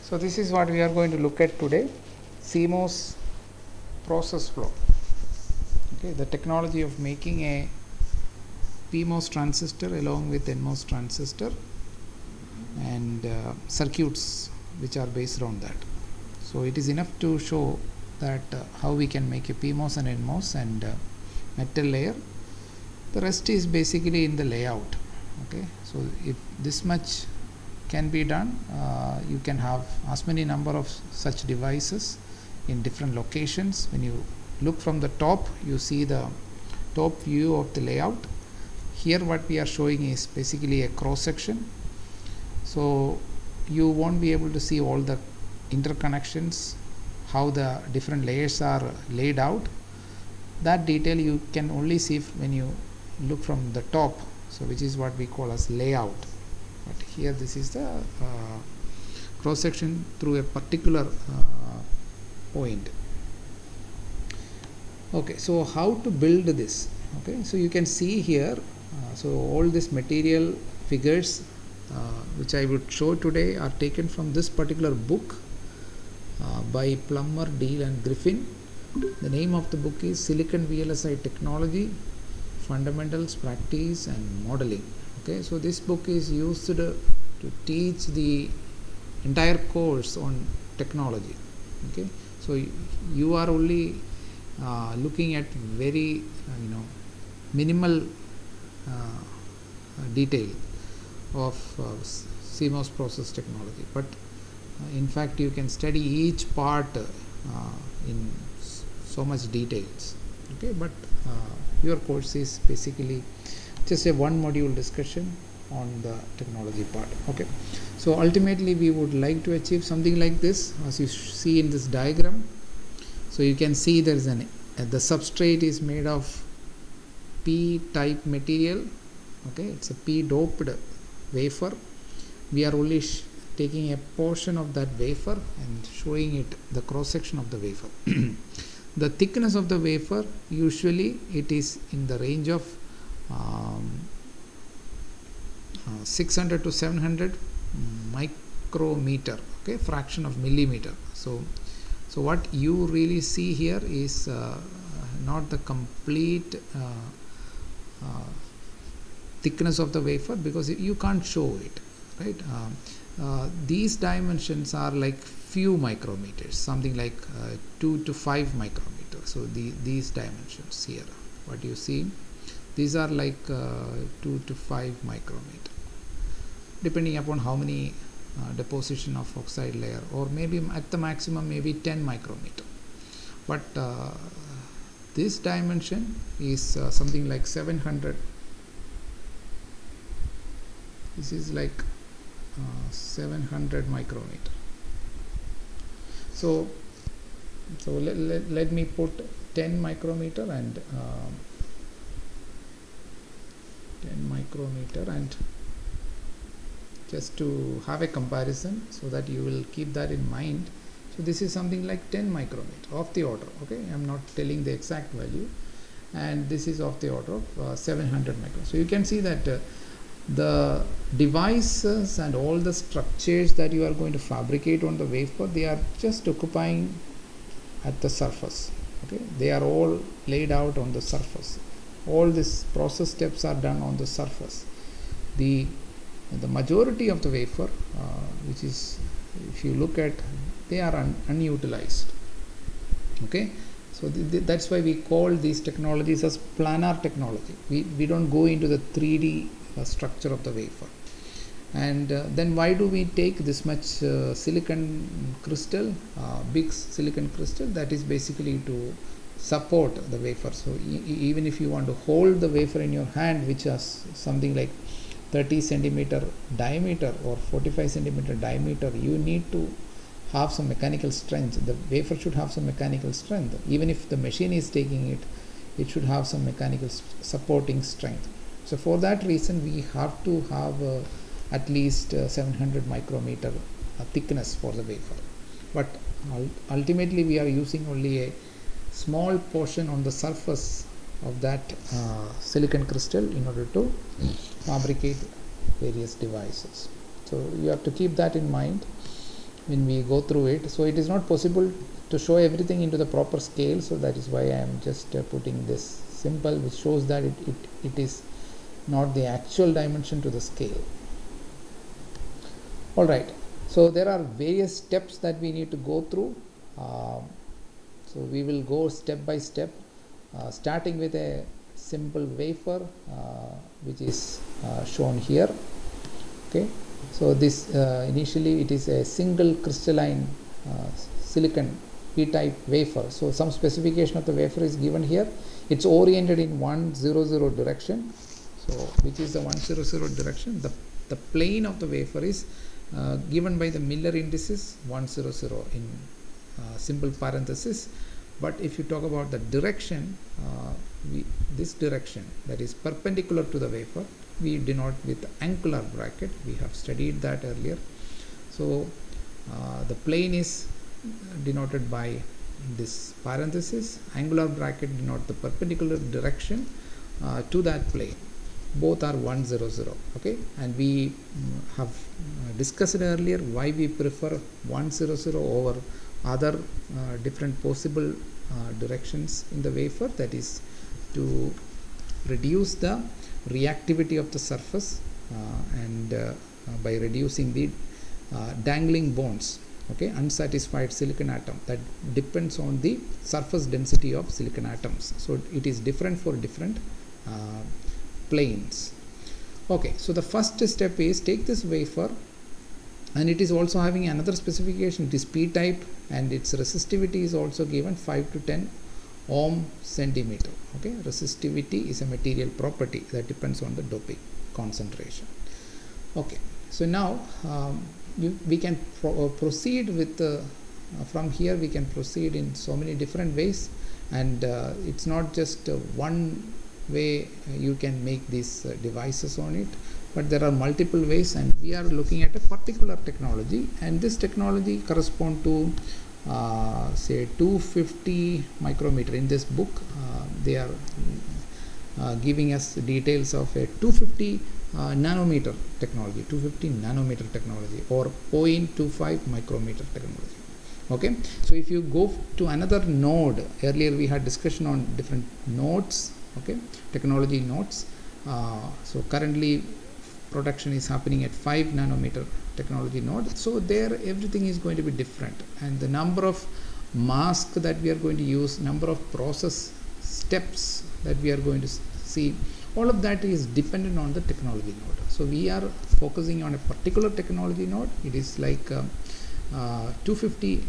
So this is what we are going to look at today, CMOS process flow. Okay, the technology of making a PMOS transistor along with NMOS transistor and circuits which are based on that. So it is enough to show that how we can make a PMOS and NMOS and metal layer. The rest is basically in the layout. Okay, so if this much can be done, you can have as many number of such devices in different locations. When you look from the top, you see the top view of the layout. Here what we are showing is basically a cross section, so you won't be able to see all the interconnections, how the different layers are laid out. That detail you can only see when you look from the top, so which is what we call as layout. But here this is the cross section through a particular point. Okay, so how to build this? Okay, so you can see here, so all this material figures which I would show today are taken from this particular book by Plummer, Deal and Griffin. The name of the book is Silicon VLSI Technology, Fundamentals, Practice and Modeling. Okay, so this book is used to teach the entire course on technology. Okay, so you are only looking at very minimal detail of CMOS process technology, but in fact you can study each part in so much details. Okay, but your course is basically just a one module discussion on the technology part. Okay, so ultimately we would like to achieve something like this, as you see in this diagram. So you can see there is the substrate is made of P type material. Okay, it's a P doped wafer. We are only taking a portion of that wafer and showing it the cross section of the wafer. The thickness of the wafer, usually it is in the range of 600 to 700 micrometer, okay, fraction of millimeter. So what you really see here is not the complete thickness of the wafer, because you can't show it, right? These dimensions are like few micrometers, something like 2 to 5 micrometers. So these dimensions here, what you see, these are like 2 to 5 micrometer, depending upon how many deposition of oxide layer, or maybe at the maximum maybe 10 micrometer. But this dimension is something like 700. This is like 700 micrometer. So let me put 10 micrometer and 10 micrometer, and just to have a comparison so that you will keep that in mind. So this is something like 10 micrometer of the order. Okay, I am not telling the exact value, and this is of the order of 700 micrometers. So you can see that the devices and all the structures that you are going to fabricate on the wafer, they are just occupying at the surface. Okay, they are all laid out on the surface. All these process steps are done on the surface. The majority of the wafer, which is, if you look at, they are unutilized. Okay, so that's why we call these technologies as planar technology. We don't go into the 3D structure of the wafer. And then why do we take this much silicon crystal, big silicon crystal? That is basically to support the wafer. So even if you want to hold the wafer in your hand, which has something like 30 centimeter diameter or 45 centimeter diameter, you need to have some mechanical strength. The wafer should have some mechanical strength. Even if the machine is taking it, it should have some mechanical supporting strength. So for that reason, we have to have at least 700 micrometer thickness for the wafer. But ultimately we are using only a small portion on the surface of that silicon crystal in order to fabricate various devices. So you have to keep that in mind. when we go through it. So it is not possible to show everything into the proper scale, so that is why I am just putting this symbol which shows that it is not the actual dimension to the scale. Alright, so there are various steps that we need to go through. So we will go step by step, starting with a simple wafer which is shown here. Okay, so this initially it is a single crystalline silicon p-type wafer. So some specification of the wafer is given here. It's oriented in 100 direction. So which is the 100 direction? The plane of the wafer is given by the Miller indices 100 in simple parenthesis. But if you talk about the direction, this direction that is perpendicular to the wafer, we denote with angular bracket. We have studied that earlier. So the plane is denoted by this parenthesis. Angular bracket denote the perpendicular direction to that plane. Both are 100. Okay, and we have discussed earlier why we prefer 100 over other different possible directions in the wafer, that is to reduce the reactivity of the surface and by reducing the dangling bonds, okay, unsatisfied silicon atom that depends on the surface density of silicon atoms. So it is different for different planes. Okay, so the first step is take this wafer, and it is also having another specification. It is p-type and its resistivity is also given 5 to 10 ohm centimeter. Okay, resistivity is a material property that depends on the doping concentration. Okay, so now we can proceed with from here we can proceed in so many different ways, and it's not just one way you can make these devices on it, but there are multiple ways, and we are looking at a particular technology, and this technology correspond to say 250 micrometer. In this book they are giving us details of a 250 nanometer technology, 250 nanometer technology, or 0.25 micrometer technology. Okay, so if you go to another node, earlier we had discussion on different nodes, okay, technology nodes. So currently production is happening at 5 nanometer technology node, so there everything is going to be different, and the number of masks that we are going to use, number of process steps that we are going to see, all of that is dependent on the technology node. So we are focusing on a particular technology node. It is like 250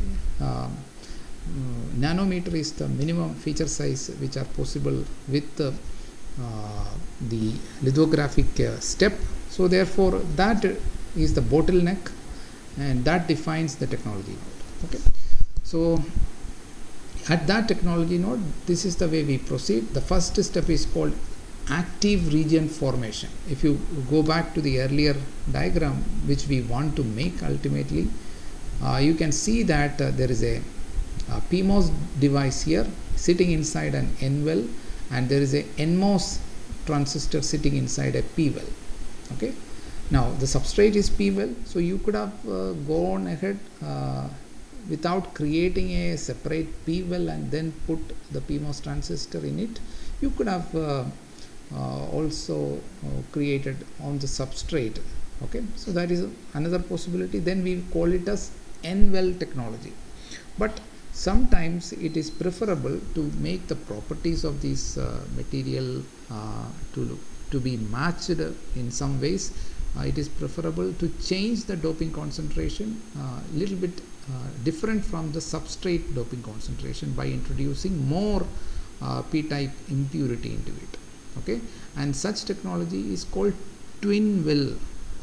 nanometer is the minimum feature size which are possible with the lithographic step. So therefore that is the bottleneck, and that defines the technology node. Okay, so at that technology node, this is the way we proceed. The first step is called active region formation. If you go back to the earlier diagram which we want to make ultimately, you can see that there is a PMOS device here sitting inside an N well, and there is a NMOS transistor sitting inside a P well. Okay, now the substrate is P well, so you could have gone ahead without creating a separate P well and then put the PMOS transistor in it. You could have also created on the substrate. Okay, so that is another possibility. Then we call it as N well technology. But sometimes it is preferable to make the properties of this material to be matched in some ways. It is preferable to change the doping concentration a little bit different from the substrate doping concentration by introducing more p-type impurity into it. Okay, and such technology is called twin well.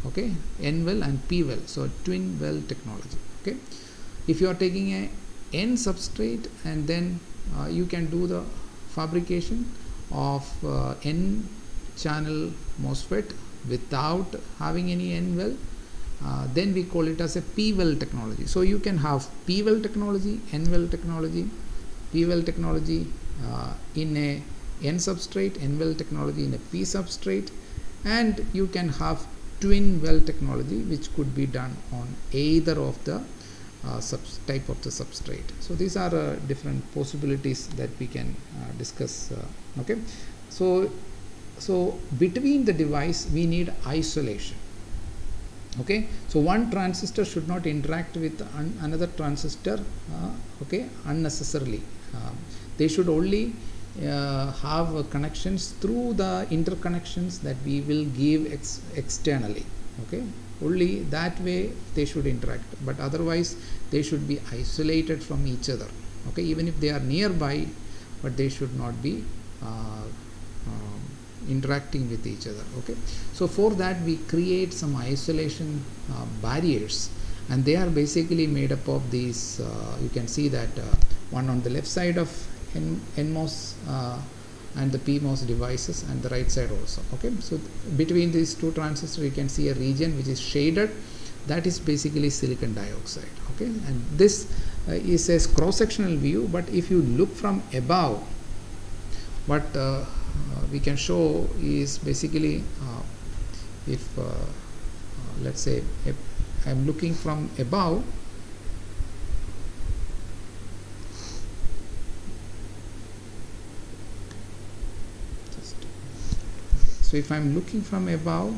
Okay, N well and P well, so twin well technology. Okay, if you are taking a N substrate and then you can do the fabrication of N channel MOSFET without having any N well, then we call it as a P well technology. So you can have P well technology, N well technology, P well technology in a N substrate, N well technology in a P substrate, and you can have twin well technology which could be done on either of the type of the substrate. So these are different possibilities that we can discuss. Okay, so between the device we need isolation. Okay, so one transistor should not interact with another transistor okay, unnecessarily. They should only have connections through the interconnections that we will give externally. Okay, only that way they should interact, but otherwise they should be isolated from each other. Okay, even if they are nearby, but they should not be interacting with each other. Okay, so for that we create some isolation barriers, and they are basically made up of these you can see that one on the left side of NMOS and the PMOS devices, and the right side also. Okay, so between these two transistors you can see a region which is shaded, that is basically silicon dioxide. Okay, and this is a cross-sectional view, but if you look from above, what we can show is basically if let's say if I am looking from above, so if I am looking from above,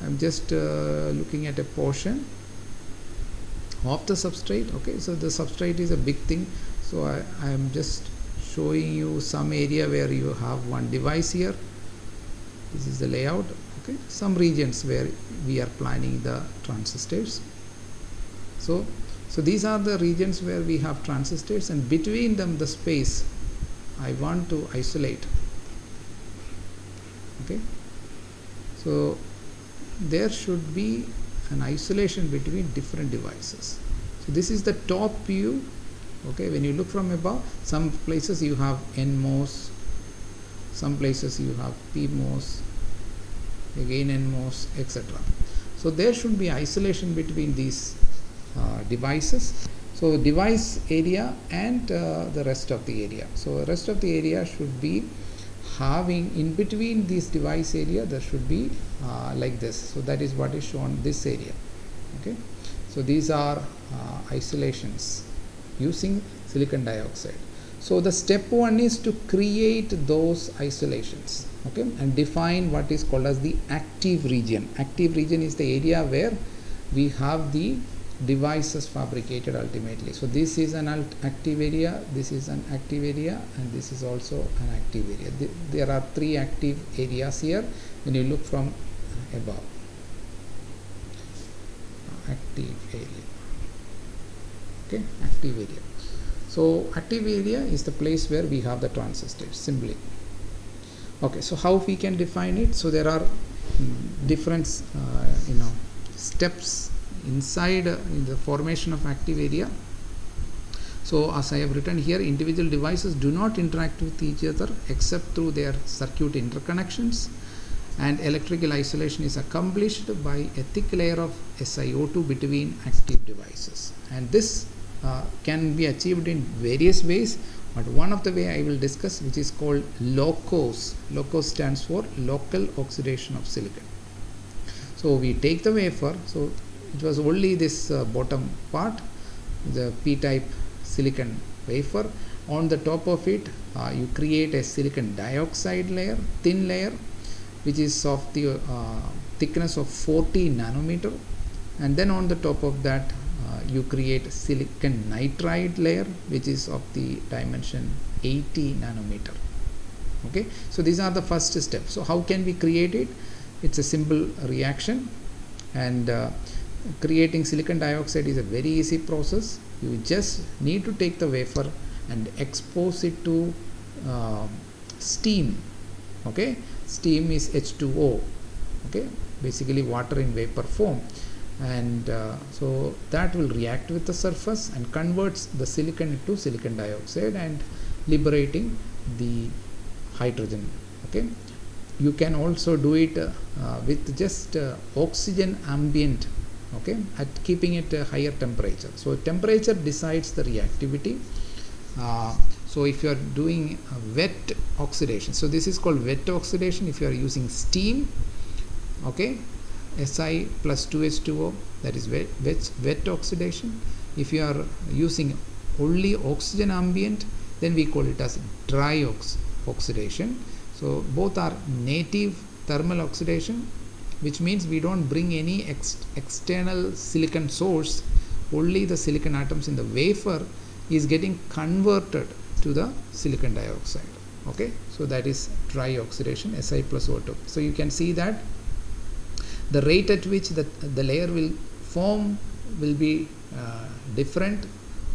I am just looking at a portion of the substrate. Okay, so the substrate is a big thing, so I am just showing you some area where you have one device here. This is the layout. Okay, some regions where we are planning the transistors. So these are the regions where we have transistors, and between them the space I want to isolate. Okay, so there should be an isolation between different devices. So this is the top view. Okay, when you look from above, some places you have NMOS, some places you have PMOS, again NMOS, etc. So there should be isolation between these devices. So device area and the rest of the area. So the rest of the area should be having, in between this device area there should be like this. So that is what is shown, this area. Okay, so these are isolations using silicon dioxide. So the step one is to create those isolations. Okay, and define what is called as the active region. Active region is the area where we have the devices fabricated ultimately. So this is an active area, this is an active area, and this is also an active area. There are three active areas here when you look from above. Active area. Okay, active area. So active area is the place where we have the transistors simply. Okay, so how we can define it? So there are different steps inside in the formation of active area. So as I have written here, individual devices do not interact with each other except through their circuit interconnections, and electrical isolation is accomplished by a thick layer of SiO2 between active devices, and this can be achieved in various ways, but one of the way I will discuss, which is called LOCOS. LOCOS stands for local oxidation of silicon. So we take the wafer, so it was only this bottom part, the p-type silicon wafer. On the top of it you create a silicon dioxide layer, thin layer, which is of the thickness of 40 nanometer, and then on the top of that you create silicon nitride layer, which is of the dimension 80 nanometer. Okay, so these are the first steps. So how can we create it? It's a simple reaction, and creating silicon dioxide is a very easy process. You just need to take the wafer and expose it to steam. Okay, steam is H2O. Okay, basically water in vapor form, and so that will react with the surface and converts the silicon into silicon dioxide and liberating the hydrogen. Okay, you can also do it with just oxygen ambient, okay, at keeping it a higher temperature. So temperature decides the reactivity. So if you are doing wet oxidation, so this is called wet oxidation if you are using steam. Okay, Si plus 2H2O, that is wet oxidation. If you are using only oxygen ambient, then we call it as dry oxidation. So both are native thermal oxidation, which means we don't bring any external silicon source. Only the silicon atoms in the wafer is getting converted to the silicon dioxide. Okay, so that is dry oxidation, Si plus O2. So you can see that the rate at which the layer will form will be different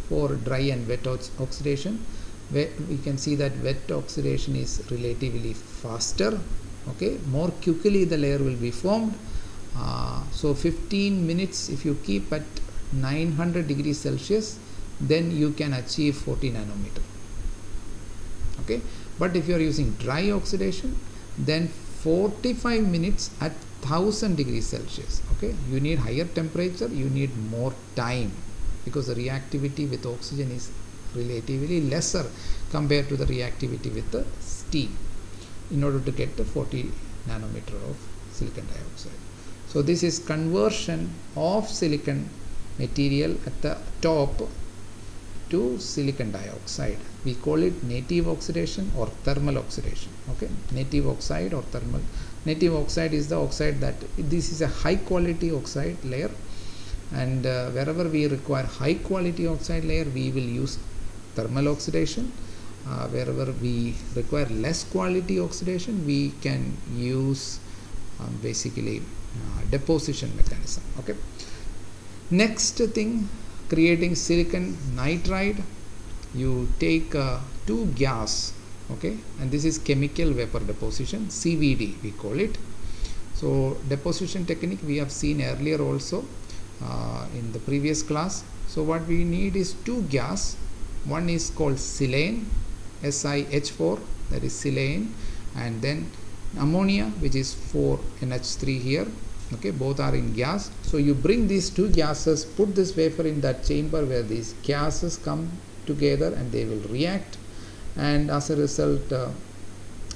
for dry and wet oxidation. Where we can see that wet oxidation is relatively faster. Okay, more quickly the layer will be formed. So 15 minutes if you keep at 900 degrees Celsius, then you can achieve 40 nanometer. Okay, but if you are using dry oxidation, then 45 minutes at 1000 degrees Celsius. Okay, you need higher temperature, you need more time, because the reactivity with oxygen is relatively lesser compared to the reactivity with the steam, in order to get the 40 nanometer of silicon dioxide. So this is conversion of silicon material at the top to silicon dioxide. We call it native oxidation or thermal oxidation. Okay, native oxide or thermal. Native oxide is the oxide that this is a high quality oxide layer, and wherever we require high quality oxide layer, we will use thermal oxidation. Wherever we require less quality oxidation, we can use basically deposition mechanism. Okay, next thing, creating silicon nitride, you take two gas, okay, and this is chemical vapor deposition, CVD we call it. So deposition technique we have seen earlier also in the previous class. So what we need is two gas. One is called silane, SiH4, that is silane, and then ammonia, which is 4NH3 here. Okay, both are in gas. So you bring these two gases, put this wafer in that chamber where these gases come together and they will react, and as a result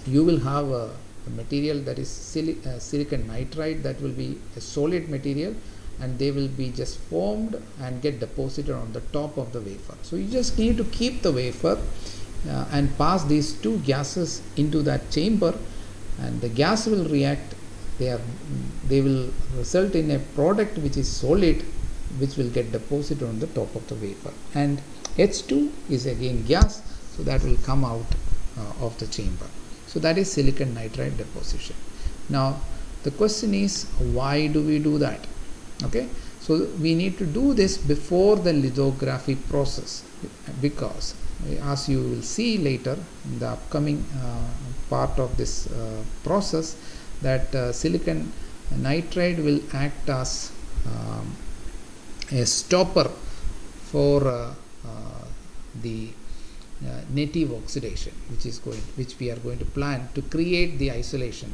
you will have a material that is silicon nitride, that will be a solid material, and they will be just formed and get deposited on the top of the wafer. So you just need to keep the wafer and pass these two gases into that chamber, and the gas will react. They will result in a product which is solid, which will get deposited on the top of the wafer, and H2 is again gas, so that will come out of the chamber. So that is silicon nitride deposition. Now the question is, why do we do that? Okay, so we need to do this before the lithography process, because as you will see later in the upcoming part of this process, that silicon nitride will act as a stopper for the native oxidation, which we are going to plan to create the isolation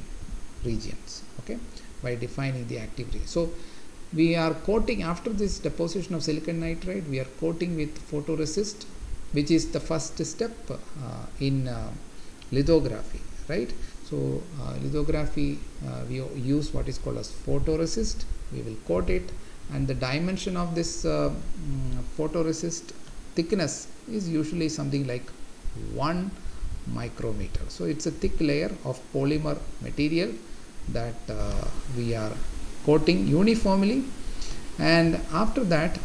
regions. Okay, by defining the active region. So we are coating, after this deposition of silicon nitride, we are coating with photoresist, which is the first step in lithography, right? So lithography, we use what is called as photoresist. We will coat it, and the dimension of this photoresist thickness is usually something like 1 micrometer. So it's a thick layer of polymer material that we are coating uniformly, and after that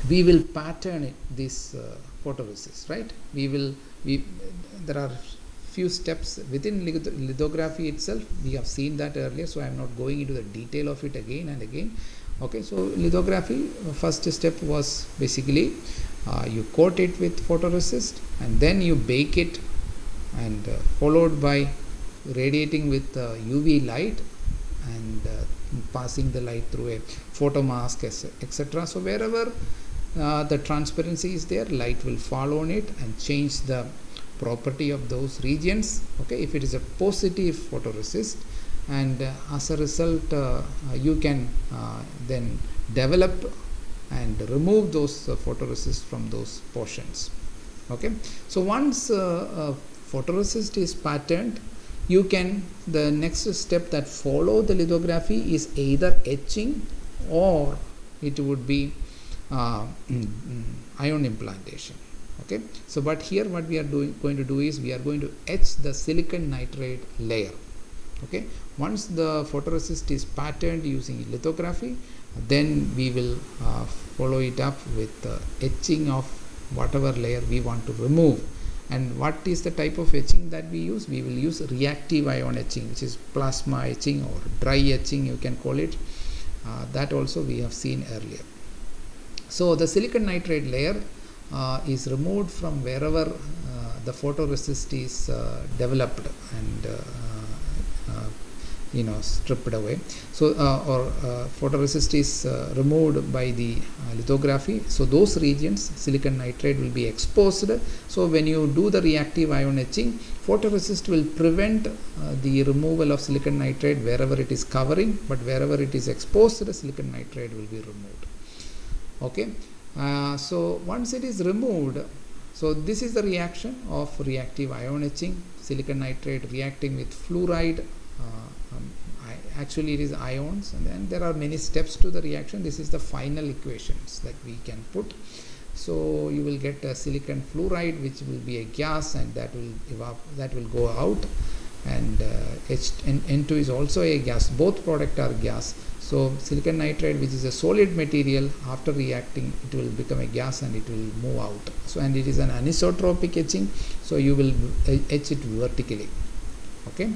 we will pattern this photoresist, right? There are few steps within lithography itself. We have seen that earlier, so I am not going into the detail of it again and again. Okay, so lithography, first step was basically you coat it with photoresist, and then you bake it, and followed by radiating with UV light and passing the light through a photomask, etc. So wherever the transparency is there, light will fall on it and change the property of those regions. Okay, if it is a positive photoresist, and as a result you can then develop and remove those photoresist from those portions. Okay, so once photoresist is patterned, you can, the next step that follow the lithography is either etching, or it would be ion implantation. Okay, so but here what we are going to do is we are going to etch the silicon nitride layer. Okay, once the photoresist is patterned using lithography, then we will follow it up with etching of whatever layer we want to remove. And what is the type of etching that we use? We will use reactive ion etching, which is plasma etching or dry etching, you can call it. That also we have seen earlier. So the silicon nitride layer is removed from wherever the photoresist is developed and stripped away. So photoresist is removed by the lithography. So those regions silicon nitride will be exposed. So when you do the reactive ion etching, photoresist will prevent the removal of silicon nitride wherever it is covering, but wherever it is exposed, the silicon nitride will be removed. Okay, so once it is removed, so this is the reaction of reactive ion etching. Silicon nitride reacting with fluoride. Actually it is ions, and then there are many steps to the reaction. This is the final equations that we can put. So you will get a silicon fluoride, which will be a gas, and that will go out, and N2 is also a gas. Both products are gas. So silicon nitride, which is a solid material, after reacting it will become a gas and it will move out. So and it is an anisotropic etching, so you will etch it vertically, okay,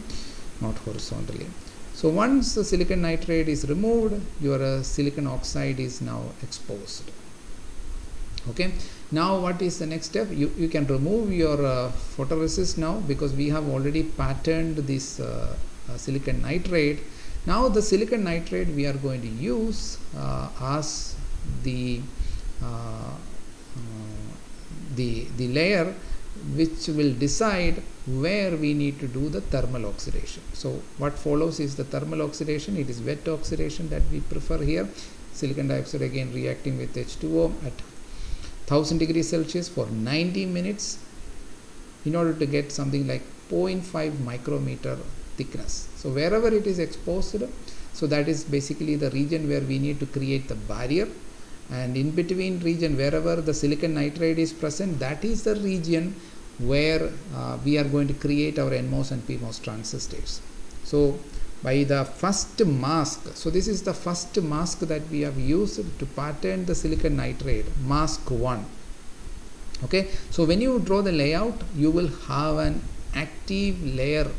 not horizontally. So once the silicon nitride is removed, your silicon oxide is now exposed. Okay, now what is the next step? You can remove your photoresist now, because we have already patterned this silicon nitride. Now the silicon nitride we are going to use as the layer which will decide where we need to do the thermal oxidation. So what follows is the thermal oxidation. It is wet oxidation that we prefer here. Silicon dioxide again reacting with H2O at 1000 degrees Celsius for 90 minutes in order to get something like 0.5 micrometer thickness. So wherever it is exposed, so that is basically the region where we need to create the barrier, and in between region wherever the silicon nitride is present, that is the region where we are going to create our NMOS and PMOS transistors. So by the first mask, so this is the first mask that we have used to pattern the silicon nitride, mask 1. Okay, so when you draw the layout, you will have an active layer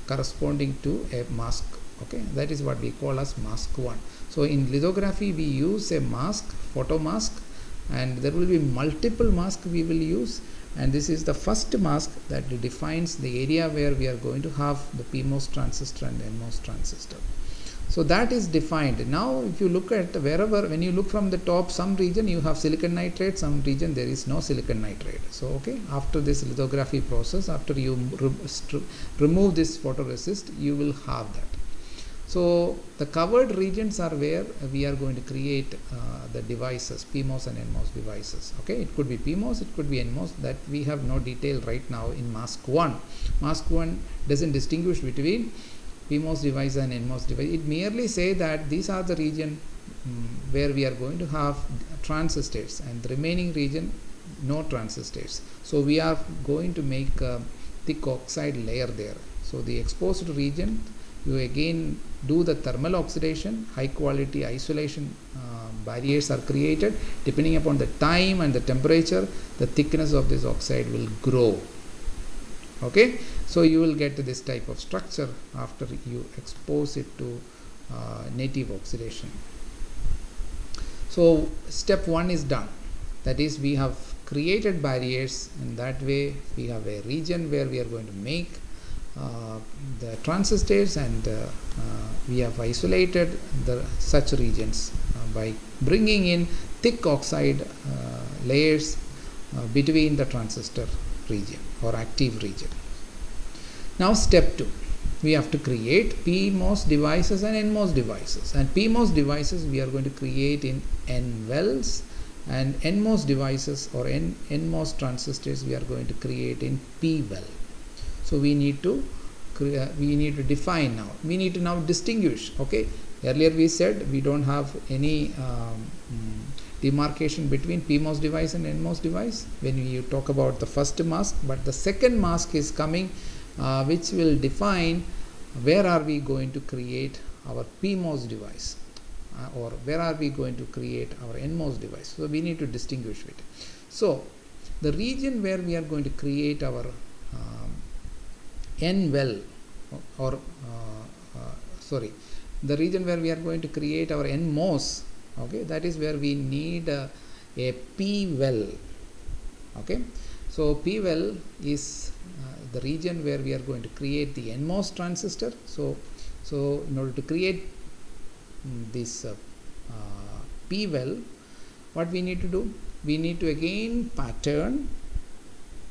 corresponding to a mask. Okay, that is what we call as mask 1. So in lithography we use a mask, photo mask, and there will be multiple masks we will use, and this is the first mask that defines the area where we are going to have the PMOS transistor and NMOS transistor. So that is defined. Now if you look at wherever, when you look from the top, some region you have silicon nitride, some region there is no silicon nitride. So okay, after this lithography process, after you remove this photoresist, you will have that. So the covered regions are where we are going to create the devices, PMOS and NMOS devices. Okay, it could be PMOS, it could be NMOS, that we have no detail right now in mask 1. Mask 1 doesn't distinguish between PMOS device and NMOS device. It merely say that these are the region where we are going to have transistors, and the remaining region no transistors. So we are going to make a thick oxide layer there. So the exposed region, you again do the thermal oxidation, high quality isolation barriers are created. Depending upon the time and the temperature, the thickness of this oxide will grow. Okay, so you will get this type of structure after you expose it to native oxidation. So step 1 is done. That is, we have created barriers, and that way we have a region where we are going to make the transistors, and we have isolated such regions by bringing in thick oxide layers between the transistor region or active region. Now step 2, we have to create PMOS devices and NMOS devices, and PMOS devices we are going to create in N wells, and NMOS devices or NMOS transistors we are going to create in P well. So we need to define now. We need to now distinguish. Okay, Earlier we said we don't have any demarcation between PMOS device and NMOS device when you talk about the first mask, but the second mask is coming which will define where are we going to create our PMOS device or where are we going to create our NMOS device. So we need to distinguish it. So the region where we are going to create our N well or the region where we are going to create our NMOS, okay, that is where we need a P well. Okay, so P well is the region where we are going to create the NMOS transistor. So in order to create this P well, what we need to do, we need to again pattern,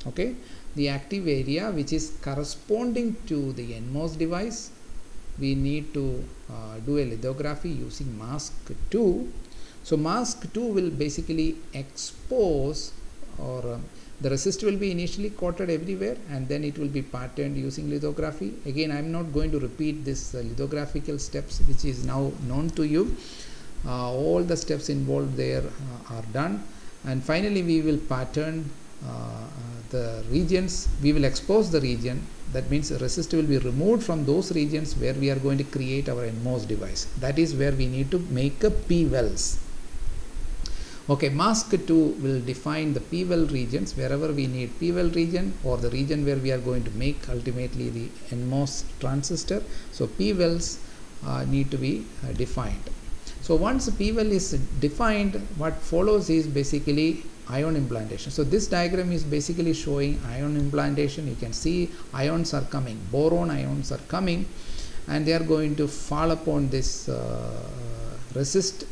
okay, the active area which is corresponding to the NMOS device. We need to do a lithography using mask 2. So mask 2 will basically expose, or the resistor will be initially coated everywhere and then it will be patterned using lithography. Again, I am not going to repeat this lithographical steps which is now known to you. All the steps involved there are done, and finally we will pattern the regions. We will expose the region. That means the resistor will be removed from those regions where we are going to create our NMOS device. That is where we need to make a P wells. Okay, mask 2 will define the P well regions wherever we need P well region, or the region where we are going to make ultimately the NMOS transistor. So P wells need to be defined. So once P well is defined, what follows is basically ion implantation. So this diagram is basically showing ion implantation. You can see ions are coming, boron ions are coming, and they are going to fall upon this resist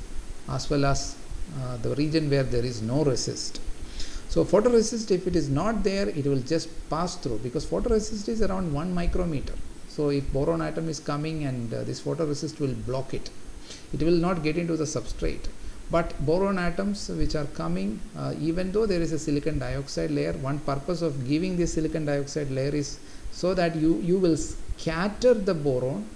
as well as the region where there is no resist. So photoresist, if it is not there, it will just pass through, because photoresist is around 1 micrometer. So if boron atom is coming and this photoresist will block it, it will not get into the substrate. But boron atoms which are coming, even though there is a silicon dioxide layer, one purpose of giving this silicon dioxide layer is so that you will scatter the boron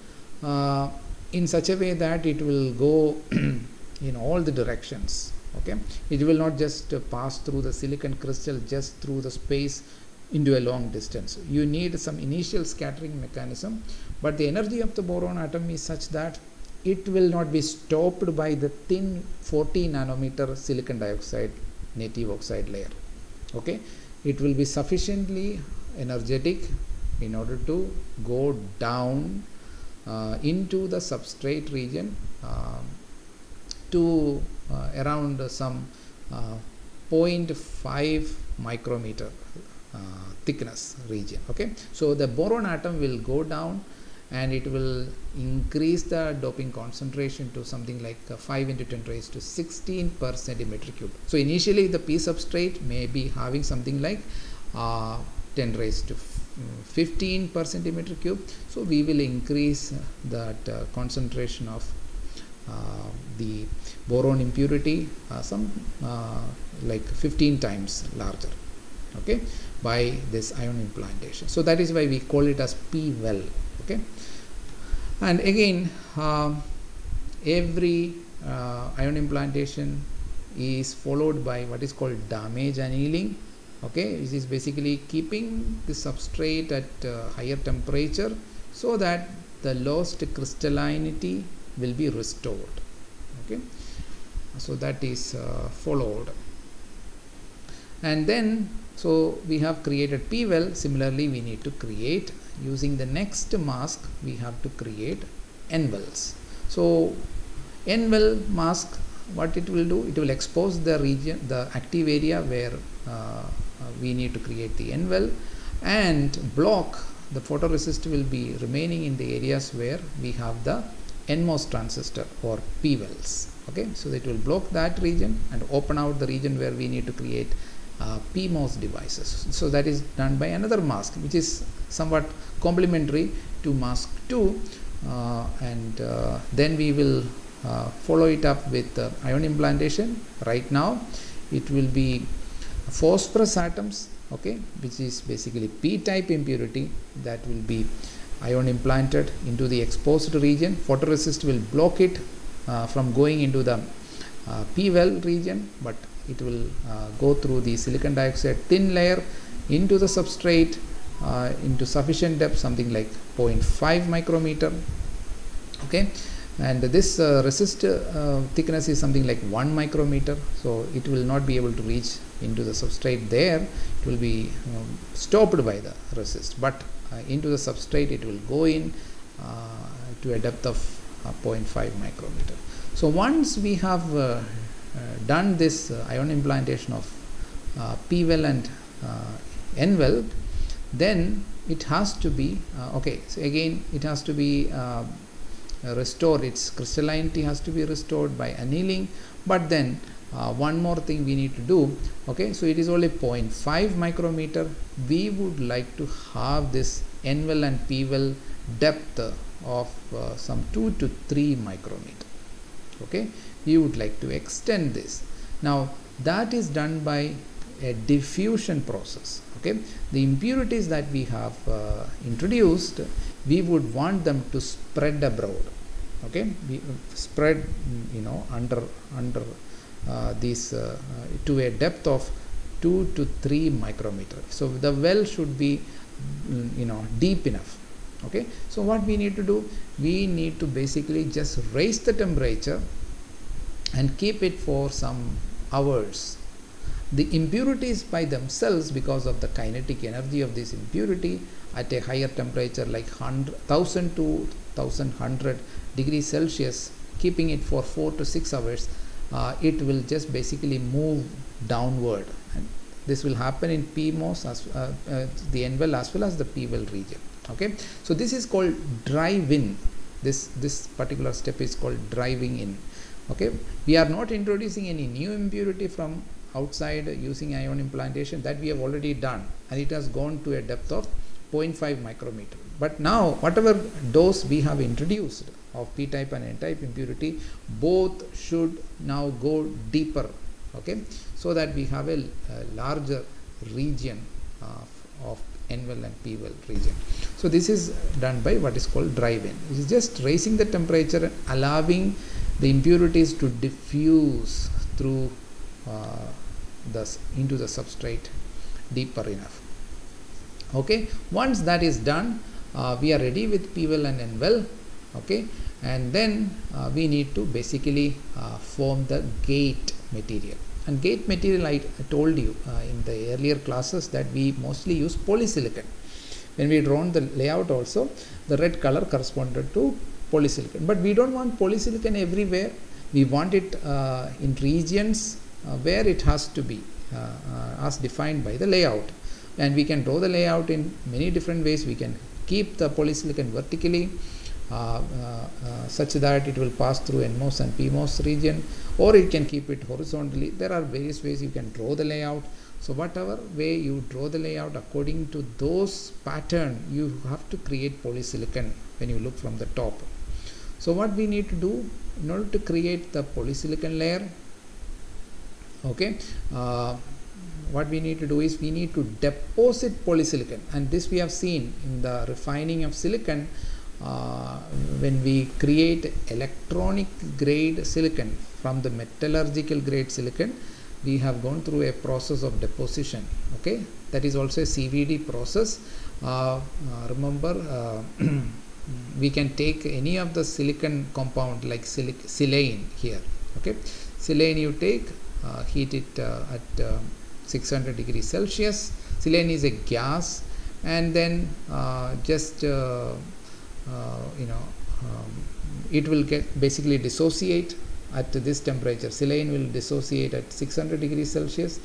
in such a way that it will go in all the directions. Okay, it will not just pass through the silicon crystal just through the space into a long distance. You need some initial scattering mechanism, but the energy of the boron atom is such that it will not be stopped by the thin 40 nanometer silicon dioxide native oxide layer. Okay, it will be sufficiently energetic in order to go down into the substrate region to around some 0.5 micrometer thickness region. Okay, so the boron atom will go down and it will increase the doping concentration to something like 5 into 10 raised to 16 per centimeter cube. So initially the P substrate may be having something like 10 raised to 15 per centimeter cube. So we will increase that concentration of the boron impurity some like 15 times larger, okay, by this ion implantation. So that is why we call it as P well. Okay, and again every ion implantation is followed by what is called damage annealing. Okay, this is basically keeping the substrate at higher temperature so that the lost crystallinity will be restored. Okay, so that is followed, and then so we have created P well. Similarly, we need to create, using the next mask, we have to create N wells. So N well mask, what it will do, it will expose the region, the active area where we need to create the N well, and block the photoresist will be remaining in the areas where we have the NMOS transistor or P wells. Okay, so it will block that region and open out the region where we need to create PMOS devices. So that is done by another mask which is somewhat complementary to mask 2, and then we will follow it up with ion implantation. Right now it will be phosphorus atoms, okay, which is basically P type impurity, that will be ion implanted into the exposed region. Photoresist will block it from going into the P well region, but it will go through the silicon dioxide thin layer into the substrate into sufficient depth, something like 0.5 micrometer. Okay, and this resist thickness is something like 1 micrometer, so it will not be able to reach into the substrate there. It will be stopped by the resist, but into the substrate it will go in to a depth of 0.5 micrometer. So once we have done this ion implantation of P well and N well, then it has to be okay, so again it has to be restored, its crystallinity has to be restored by annealing. But then one more thing we need to do. Okay, so it is only 0.5 micrometer. We would like to have this N well and P well depth of some 2 to 3 micrometer. Okay, we would like to extend this. Now that is done by a diffusion process. Okay, the impurities that we have introduced, we would want them to spread abroad. Okay, we spread, you know, under these to a depth of 2 to 3 micrometer. So the well should be, you know, deep enough. Okay, so what we need to do, we need to basically just raise the temperature and keep it for some hours. The impurities by themselves, because of the kinetic energy of this impurity at a higher temperature like 1000 to 1100 degrees Celsius, keeping it for 4 to 6 hours, it will just basically move downward, and this will happen in PMOS as the N well as well as the P well region. Okay, so this is called drive-in. This particular step is called driving in. Okay, we are not introducing any new impurity from outside using ion implantation. That we have already done, and it has gone to a depth of 0.5 micrometer. But now whatever dose we have introduced of P-type and N-type impurity, both should now go deeper. Okay, so that we have a larger region of N well and P well region. So this is done by what is called drive-in. It is just raising the temperature and allowing the impurities to diffuse through into the substrate deeper enough. Okay, once that is done, we are ready with P well and N well. Okay, and then we need to basically form the gate material. And gate material, I told you in the earlier classes that we mostly use polysilicon. When we drawn the layout also, the red color corresponded to polysilicon. But we don't want polysilicon everywhere. We want it in regions where it has to be as defined by the layout. And we can draw the layout in many different ways. We can keep the polysilicon vertically such that it will pass through NMOS and PMOS region, or it can keep it horizontally. There are various ways you can draw the layout. So whatever way you draw the layout, according to those pattern, you have to create polysilicon when you look from the top. So what we need to do in order to create the polysilicon layer, okay, what we need to do is we need to deposit polysilicon, and this we have seen in the refining of silicon. When we create electronic grade silicon from the metallurgical grade silicon, we have gone through a process of deposition. Okay, that is also a CVD process. Remember, we can take any of the silicon compound like silane here. Okay, silane you take, heat it at 600 degrees Celsius. Silane is a gas, and then it will get basically dissociate at this temperature. Silane will dissociate at 600 degrees Celsius.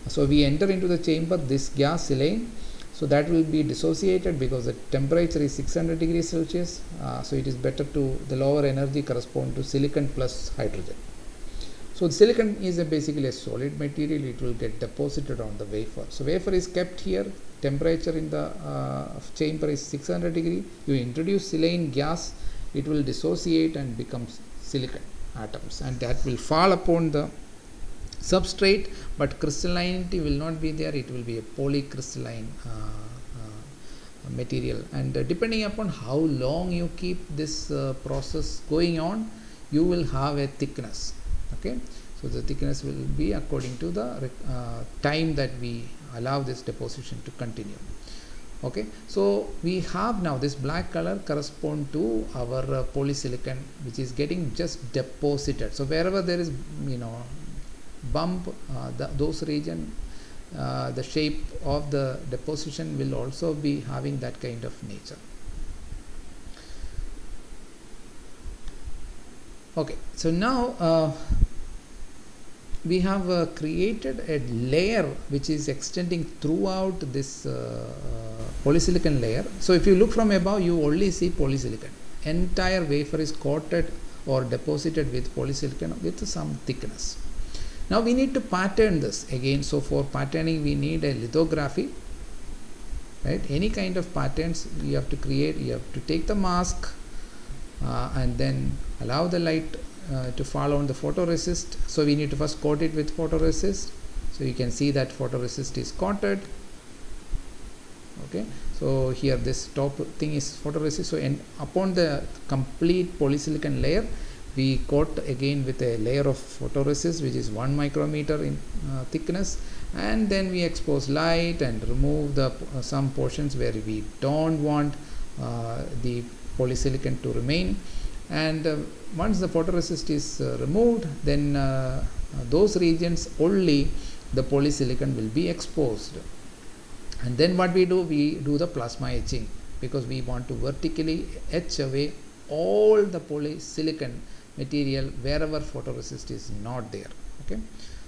So we enter into the chamber this gas silane, so that will be dissociated because the temperature is 600 degrees Celsius. So it is better to, the lower energy correspond to silicon plus hydrogen. So the silicon is basically a solid material. It will get deposited on the wafer. So wafer is kept here. Temperature in the chamber is 600 degree. You introduce silane gas, it will dissociate and becomes silicon atoms, and that will fall upon the substrate, but crystallinity will not be there. It will be a polycrystalline material, and depending upon how long you keep this process going on, you will have a thickness. Okay, so the thickness will be according to the time that we allow this deposition to continue. Okay, so we have now this black color correspond to our polysilicon, which is getting just deposited. So wherever there is bump, those region, the shape of the deposition will also be having that kind of nature. Okay, so now we have created a layer which is extending throughout this polysilicon layer. So if you look from above, you only see polysilicon. Entire wafer is coated or deposited with polysilicon with some thickness. Now we need to pattern this again. So for patterning, we need a lithography, right? Any kind of patterns you have to create. You have to take the mask and then allow the light to fall on the photoresist. So we need to first coat it with photoresist. So you can see that photoresist is coated. Okay, so here this top thing is photoresist. So and upon the complete polysilicon layer, we coat again with a layer of photoresist, which is 1 micrometer in thickness, and then we expose light and remove the some portions where we don't want the polysilicon to remain. And once the photoresist is removed, then those regions only the polysilicon will be exposed. And then what we do the plasma etching, because we want to vertically etch away all the polysilicon material wherever photoresist is not there. Okay,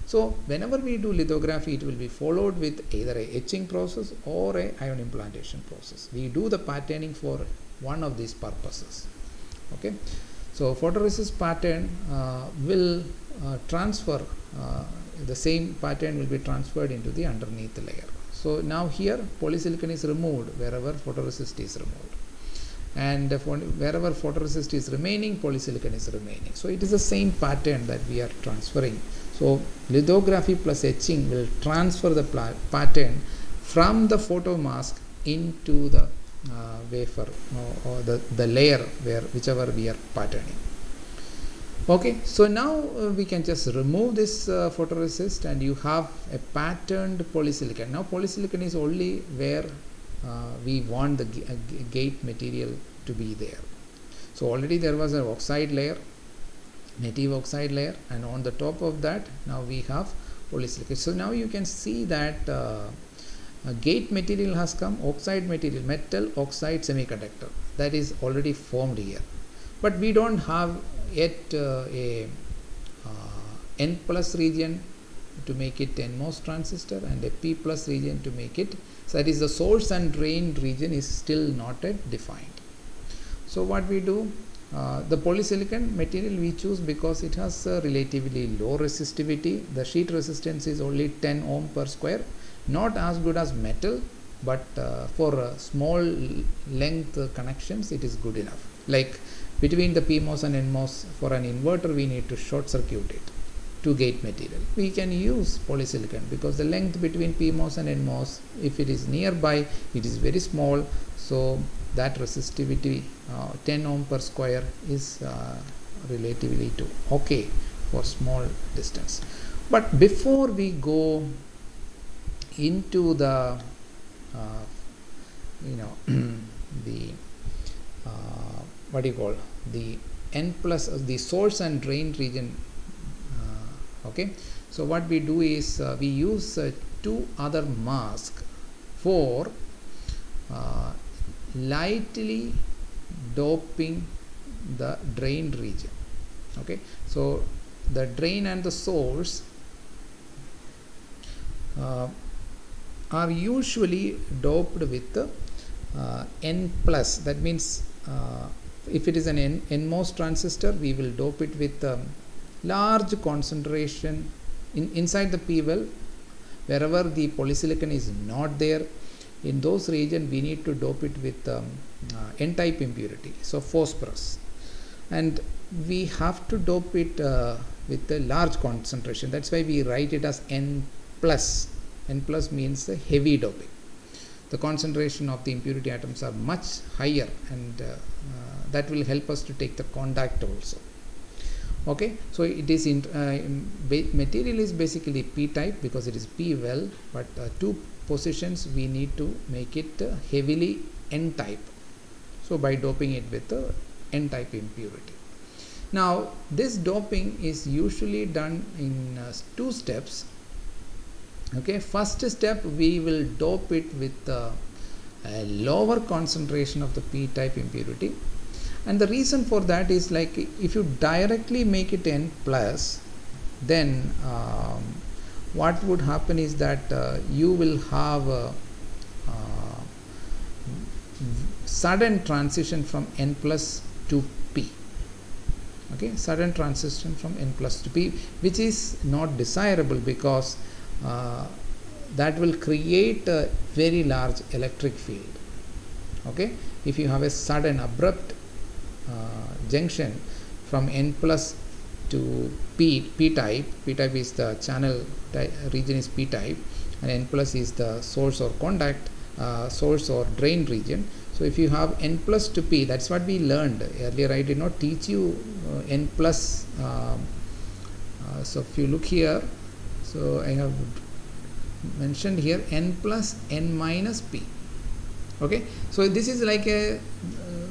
so whenever we do lithography, it will be followed with either a etching process or a ion implantation process. We do the patterning for one of these purposes. Okay, so photoresist pattern will transfer, the same pattern will be transferred into the underneath layer. So now here polysilicon is removed wherever photoresist is removed, and wherever photoresist is remaining, polysilicon is remaining. So it is the same pattern that we are transferring. So lithography plus etching will transfer the pattern from the photo mask into the wafer or the layer whichever we are patterning. Okay, so now we can just remove this photoresist, and you have a patterned polysilicon. Now polysilicon is only where we want the gate material to be there. So already there was an oxide layer, native oxide layer, and on the top of that now we have polysilicon. So now you can see that gate material has come, oxide material, metal oxide semiconductor, that is already formed here. But we don't have yet a N plus region to make it NMOS transistor and a P plus region to make it. So that is the source and drain region is still not yet defined. So what we do, the polysilicon material we choose because it has a relatively low resistivity. The sheet resistance is only 10 ohm per square, not as good as metal, but for small length connections it is good enough. Like between the PMOS and NMOS, for an inverter we need to short circuit it to gate material. We can use polysilicon because the length between PMOS and NMOS, if it is nearby, it is very small. So that resistivity 10 ohm per square is relatively okay for small distance. But before we go into the the what do you call the N plus the source and drain region, okay, so what we do is we use two other masks for lightly doping the drain region. Okay, so the drain and the source are usually doped with N plus. That means if it is an NMOS transistor, we will dope it with large concentration inside the P well. Wherever the polysilicon is not there, in those regions we need to dope it with N-type impurity, so phosphorus, and we have to dope it with a large concentration. That's why we write it as N plus. N plus means heavy doping. the concentration of the impurity atoms are much higher, and that will help us to take the contact also. Okay, so it is material is basically p type because it is p well, but two positions we need to make it heavily n type, so by doping it with the n type impurity. Now this doping is usually done in two steps. Okay, first step, we will dope it with a lower concentration of the p type impurity, and the reason for that is, like, if you directly make it n plus, then what would happen is that you will have a sudden transition from n plus to p. Okay, sudden transition from n plus to p, which is not desirable, because that will create a very large electric field. Okay, if you have a sudden abrupt junction from n plus to p type is the channel region is p type, and n plus is the source or contact source or drain region. So if you have n plus to p, that's what we learned earlier. I did not teach you n plus. So if you look here, so I have mentioned here n plus n minus p. Okay, so this is like a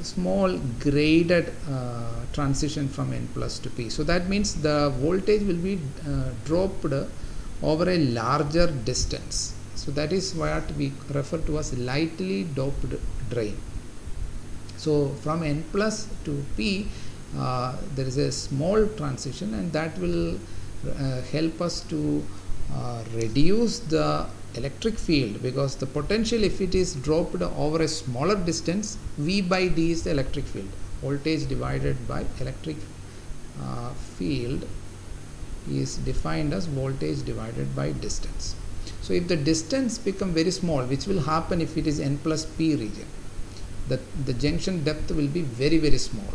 small graded transition from n plus to p. So that means the voltage will be dropped over a larger distance. So that is what we refer to as lightly doped drain. So from n plus to p, there is a small transition, and that will help us to reduce the electric field, because the potential, if it is dropped over a smaller distance, V by D is the electric field. Voltage divided by electric field is defined as voltage divided by distance. So if the distance become very small, which will happen if it is n plus p region, the junction depth will be very, very small.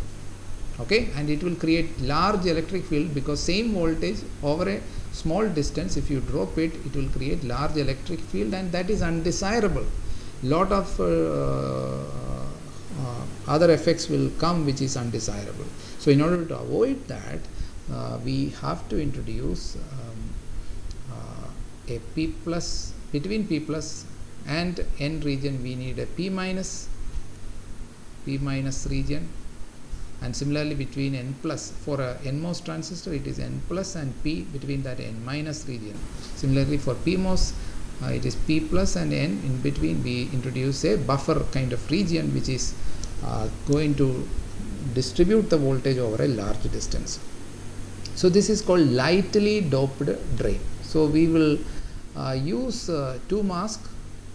Okay, and it will create large electric field, because same voltage over a small distance, if you drop it, it will create large electric field, and that is undesirable. Lot of other effects will come which is undesirable. So in order to avoid that, we have to introduce a p plus. Between p plus and n region, we need a p minus region, and similarly between n plus, for a NMOS transistor it is n plus and p, between that n minus region. Similarly for PMOS, it is p plus and n, in between we introduce a buffer kind of region, which is going to distribute the voltage over a large distance. So this is called lightly doped drain. So we will use two masks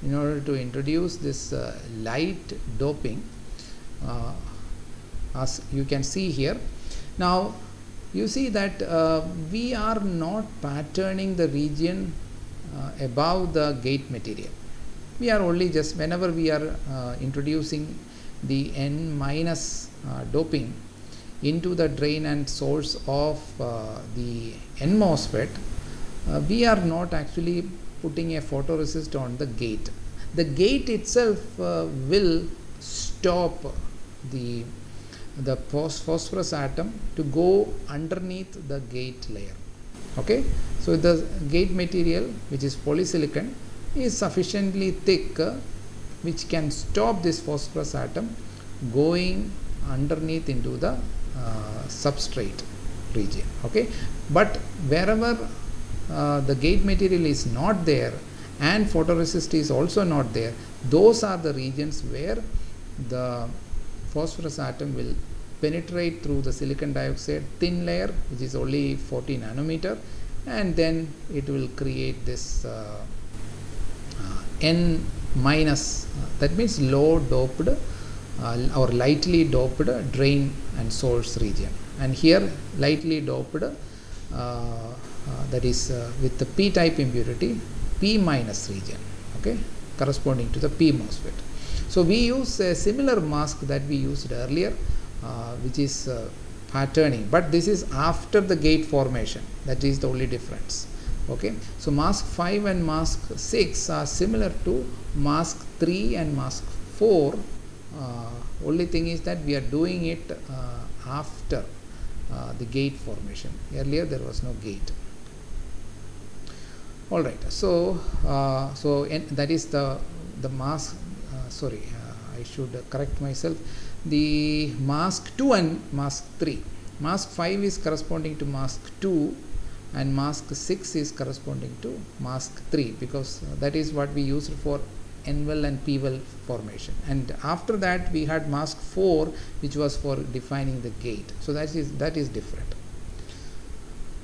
in order to introduce this light doping, as you can see here. Now you see that we are not patterning the region above the gate material. We are only just, whenever we are introducing the n minus doping into the drain and source of the n MOSFET, we are not actually putting a photoresist on the gate. The gate itself will stop the phosphorus atom to go underneath the gate layer. Okay, so the gate material, which is polysilicon, is sufficiently thick which can stop this phosphorus atom going underneath into the substrate region. Okay, but wherever the gate material is not there and photoresist is also not there, those are the regions where the phosphorus atom will penetrate through the silicon dioxide thin layer, which is only 40 nanometer, and then it will create this n minus, that means low doped or lightly doped drain and source region. And here lightly doped, that is with the p type impurity, p minus region, okay, corresponding to the p MOSFET. So we use a similar mask that we used earlier, which is patterning, but this is after the gate formation. That is the only difference. Okay, so mask 5 and mask 6 are similar to mask 3 and mask 4. Only thing is that we are doing it after the gate formation. Earlier there was no gate. All right, so that is the mask. Sorry, I should correct myself. The mask 2 and mask 3. Mask 5 is corresponding to mask 2 and mask 6 is corresponding to mask 3, because that is what we used for N-well and P-well formation. And after that we had mask 4, which was for defining the gate. So that is different.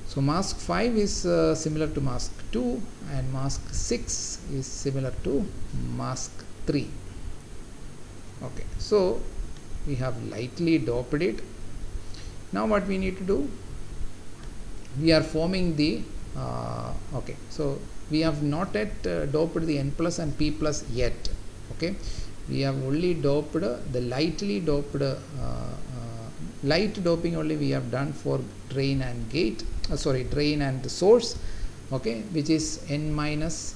So mask 5 is similar to mask 2 and mask 6 is similar to mask 3. Okay, so we have lightly doped it. Now what we need to do, we are forming the okay, so we have not yet doped the N plus and P plus yet. Okay, we have only doped the lightly doped light doping only we have done for drain and gate, drain and the source, okay, which is N minus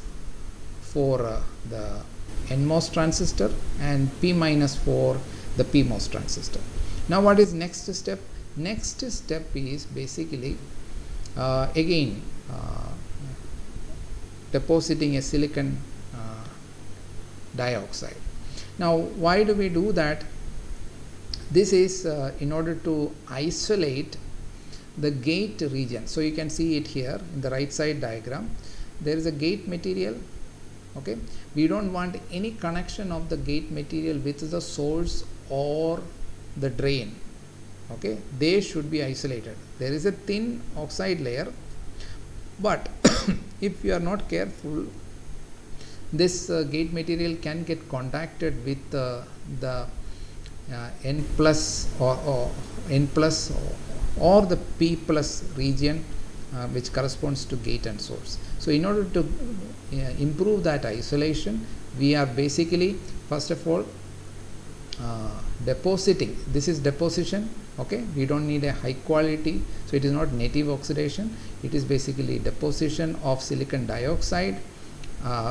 for the NMOS transistor and P minus for the PMOS transistor. Now what is next step? Next step is basically again depositing a silicon dioxide. Now why do we do that? This is in order to isolate the gate region. So you can see it here in the right side diagram. There is a gate material. Okay, we don't want any connection of the gate material with the source or the drain. Okay, they should be isolated. There is a thin oxide layer, but if you are not careful, this gate material can get contacted with the N plus or N plus or the P plus region, which corresponds to gate and source. So in order to improve that isolation, we are basically first of all depositing. This is deposition. Okay, we don't need a high quality, so it is not native oxidation. It is basically deposition of silicon dioxide,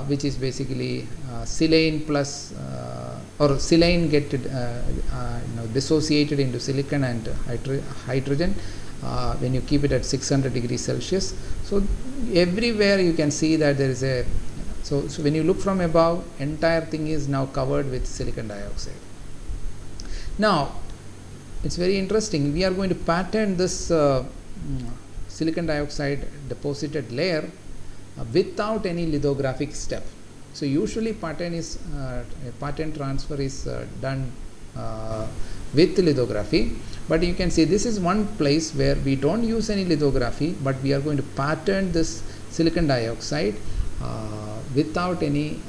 which is basically silane plus or silane get dissociated into silicon and hydrogen when you keep it at 600 degrees Celsius. So everywhere you can see that there is a so when you look from above, entire thing is now covered with silicon dioxide. Now it's very interesting. We are going to pattern this silicon dioxide deposited layer without any lithographic step. So usually pattern transfer is done with lithography, but you can see this is one place where we don't use any lithography, but we are going to pattern this silicon dioxide without any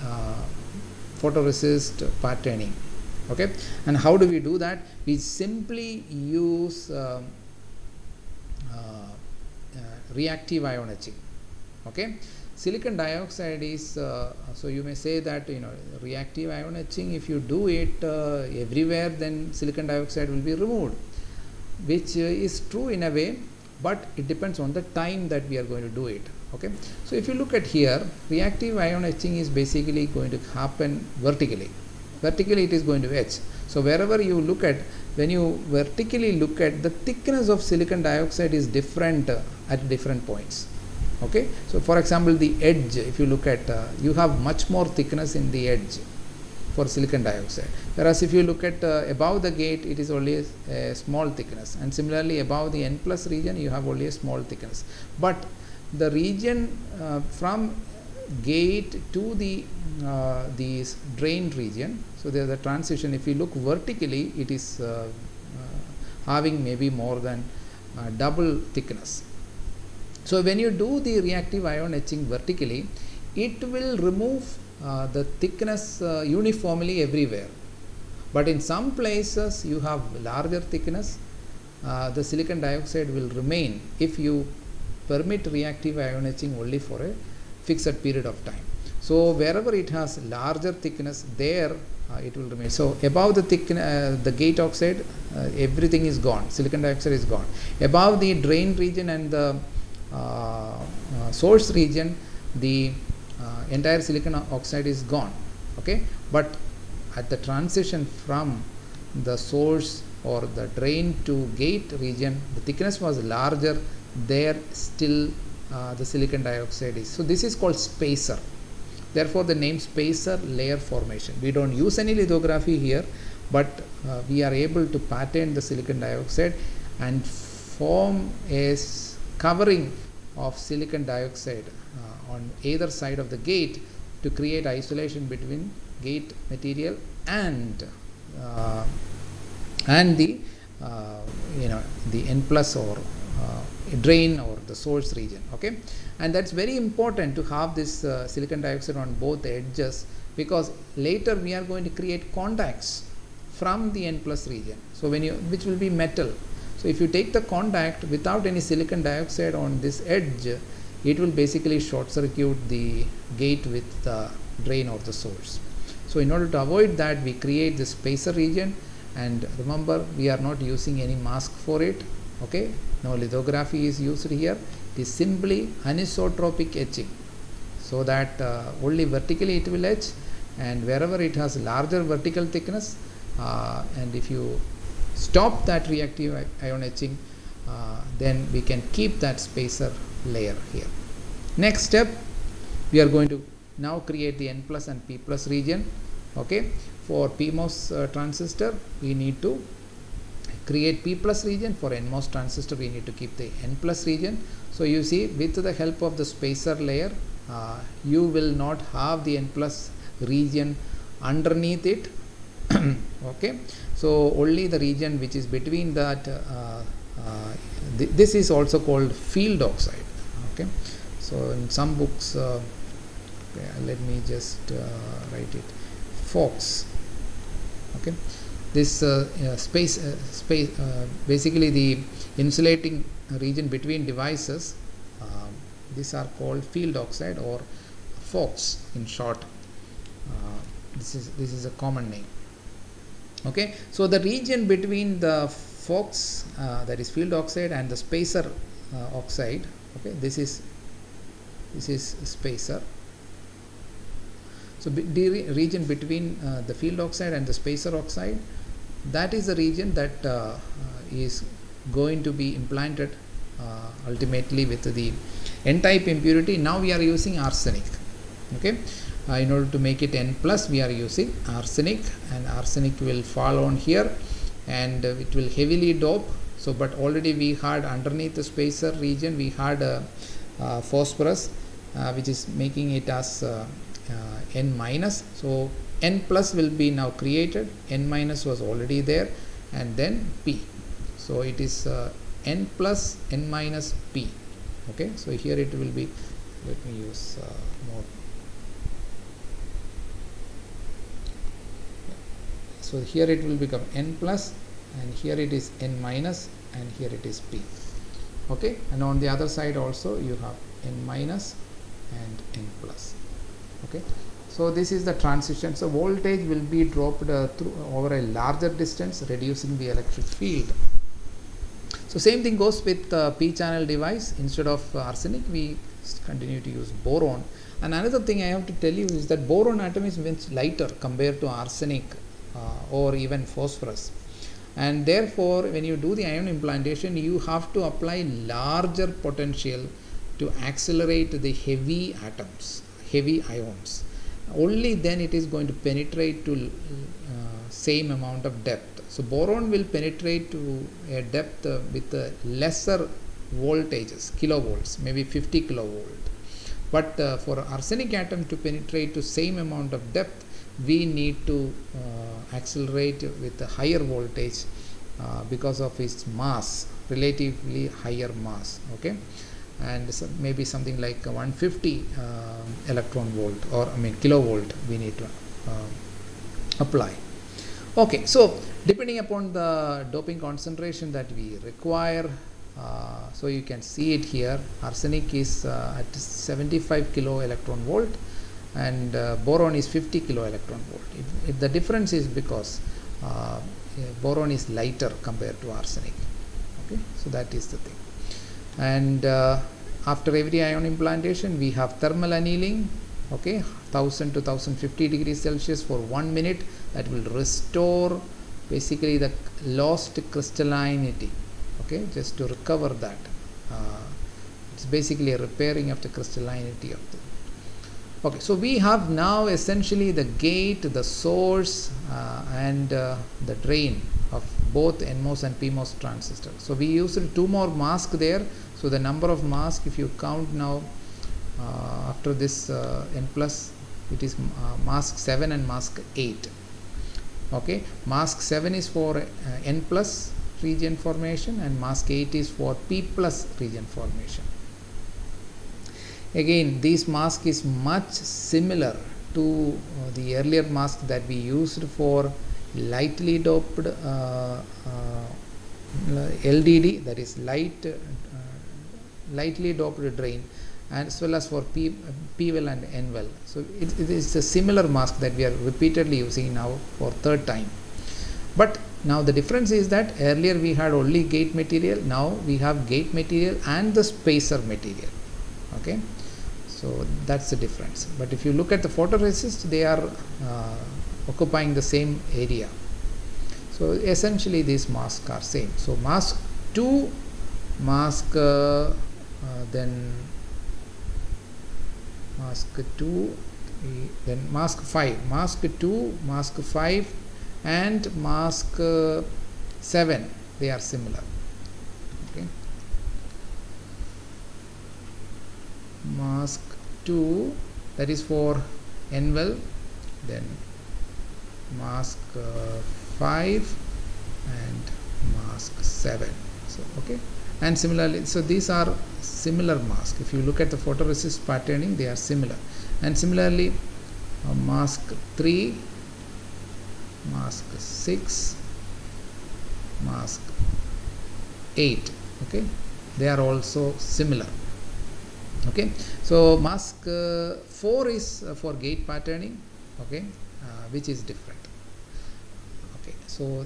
photoresist patterning. Okay, and how do we do that? We simply use reactive ion etching. Okay, silicon dioxide is so you may say that reactive ion etching, if you do it everywhere, then silicon dioxide will be removed, which is true in a way, but it depends on the time that we are going to do it. Okay, so if you look at here, reactive ion etching is basically going to happen vertically. Vertically it is going to etch. So wherever you look at, when you vertically look at, the thickness of silicon dioxide is different at different points. Okay, so for example, the edge, if you look at, you have much more thickness in the edge for silicon dioxide, whereas if you look at above the gate, it is only a small thickness, and similarly above the N plus region you have only a small thickness. But the region from gate to the drain region, so there is a transition. If you look vertically, it is having maybe more than double thickness. So when you do the reactive ion etching vertically, it will remove the thickness uniformly everywhere, but in some places you have larger thickness, the silicon dioxide will remain if you permit reactive ion etching only for a fixed period of time. So wherever it has larger thickness, there it will remain. So above the the gate oxide, everything is gone, silicon dioxide is gone. Above the drain region and the source region, the entire silicon oxide is gone. Okay, but at the transition from the source or the drain to gate region, the thickness was larger. There still the silicon dioxide is. So this is called spacer. Therefore, the name spacer layer formation. We don't use any lithography here, but we are able to pattern the silicon dioxide and form a covering of silicon dioxide on either side of the gate to create isolation between gate material and the the N plus or drain or the source region. Okay, and that's very important to have this silicon dioxide on both edges, because later we are going to create contacts from the N plus region, so which will be metal. So if you take the contact without any silicon dioxide on this edge, it will basically short circuit the gate with the drain or the source. So in order to avoid that, we create this spacer region, and remember, we are not using any mask for it. Okay, no lithography is used here. It is simply anisotropic etching, so that only vertically it will etch, and wherever it has larger vertical thickness, and if you stop that reactive ion etching, then we can keep that spacer layer here. Next step, we are going to now create the N plus and P plus region. Okay, for PMOS transistor, we need to create P plus region. For NMOS transistor, we need to keep the N plus region. So you see, with the help of the spacer layer, you will not have the N plus region underneath it. Okay, so only the region which is between that, this is also called field oxide. Okay, so in some books, okay, let me just write it, FOX. Okay, this basically the insulating region between devices, these are called field oxide or FOX in short. This is a common name. Okay, so the region between the FOX, that is field oxide, and the spacer oxide. Okay, this is spacer. So the region between the field oxide and the spacer oxide, that is the region that is going to be implanted ultimately with the N-type impurity. Now we are using arsenic. Okay, in order to make it N plus, we are using arsenic, and arsenic will fall on here, and it will heavily dope. So but already we had underneath the spacer region, we had phosphorus, which is making it as N minus. So N plus will be now created, N minus was already there, and then P. So it is N plus N minus P. Okay, so here it will be, let me use more. So here it will become N plus, and here it is N minus, and here it is P. Okay, and on the other side also you have N minus and N plus. Okay, so this is the transition. So voltage will be dropped through over a larger distance, reducing the electric field. So same thing goes with P channel device. Instead of arsenic, we continue to use boron. And another thing I have to tell you is that boron atom is much lighter compared to arsenic or even phosphorus, and therefore when you do the ion implantation, you have to apply larger potential to accelerate the heavy atoms, heavy ions. Only then it is going to penetrate to same amount of depth. So boron will penetrate to a depth with lesser voltages, kilovolts, maybe 50 kilovolt. But for arsenic atom to penetrate to same amount of depth, we need to accelerate with a higher voltage because of its mass, relatively higher mass. Okay, and so maybe something like 150 electron volt, or I mean kilovolt, we need to apply. Okay, so depending upon the doping concentration that we require, so you can see it here, arsenic is at 75 kilo electron volt, and boron is 50 kilo electron volt. If the difference is because boron is lighter compared to arsenic. Okay, so that is the thing. And after every ion implantation we have thermal annealing, okay, 1000 to 1050 degrees Celsius for 1 minute. That will restore basically the lost crystallinity, okay, just to recover that. It's basically a repairing of the crystallinity of the. Okay, so we have now essentially the gate, the source, and the drain of both NMOS and PMOS transistors. So we used 2 more masks there. So the number of masks, if you count now, after this N plus, it is mask 7 and mask 8. Okay, mask 7 is for N plus region formation and mask 8 is for P plus region formation. Again, this mask is much similar to the earlier mask that we used for lightly doped LDD, that is lightly doped drain, and as well as for P well and N well. So it is a similar mask that we are repeatedly using now for 3rd time. But now the difference is that earlier we had only gate material, now we have gate material and the spacer material. Okay, so that's the difference. But if you look at the photoresist, they are occupying the same area. So essentially these masks are same. So mask 2, then mask 2, then mask 5, mask 2, mask 5 and mask 7, they are similar. Okay, mask 2, that is for N well, then mask 5 and mask 7. So okay, and similarly, so these are similar masks. If you look at the photoresist patterning, they are similar. And similarly, mask 3, mask 6, mask 8, okay, they are also similar. Okay, so mask 4 is for gate patterning, okay, which is different. Okay, so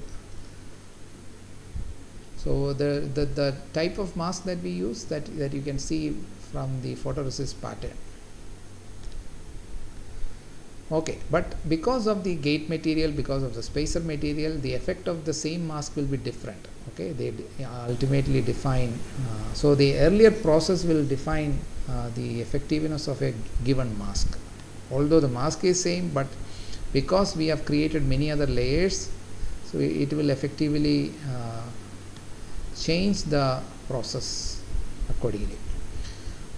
the type of mask that we use, that you can see from the photoresist pattern. Okay, but because of the gate material, because of the spacer material, the effect of the same mask will be different. Okay, they ultimately define, so the earlier process will define the effectiveness of a given mask. Although the mask is same, but because we have created many other layers, so it will effectively change the process accordingly.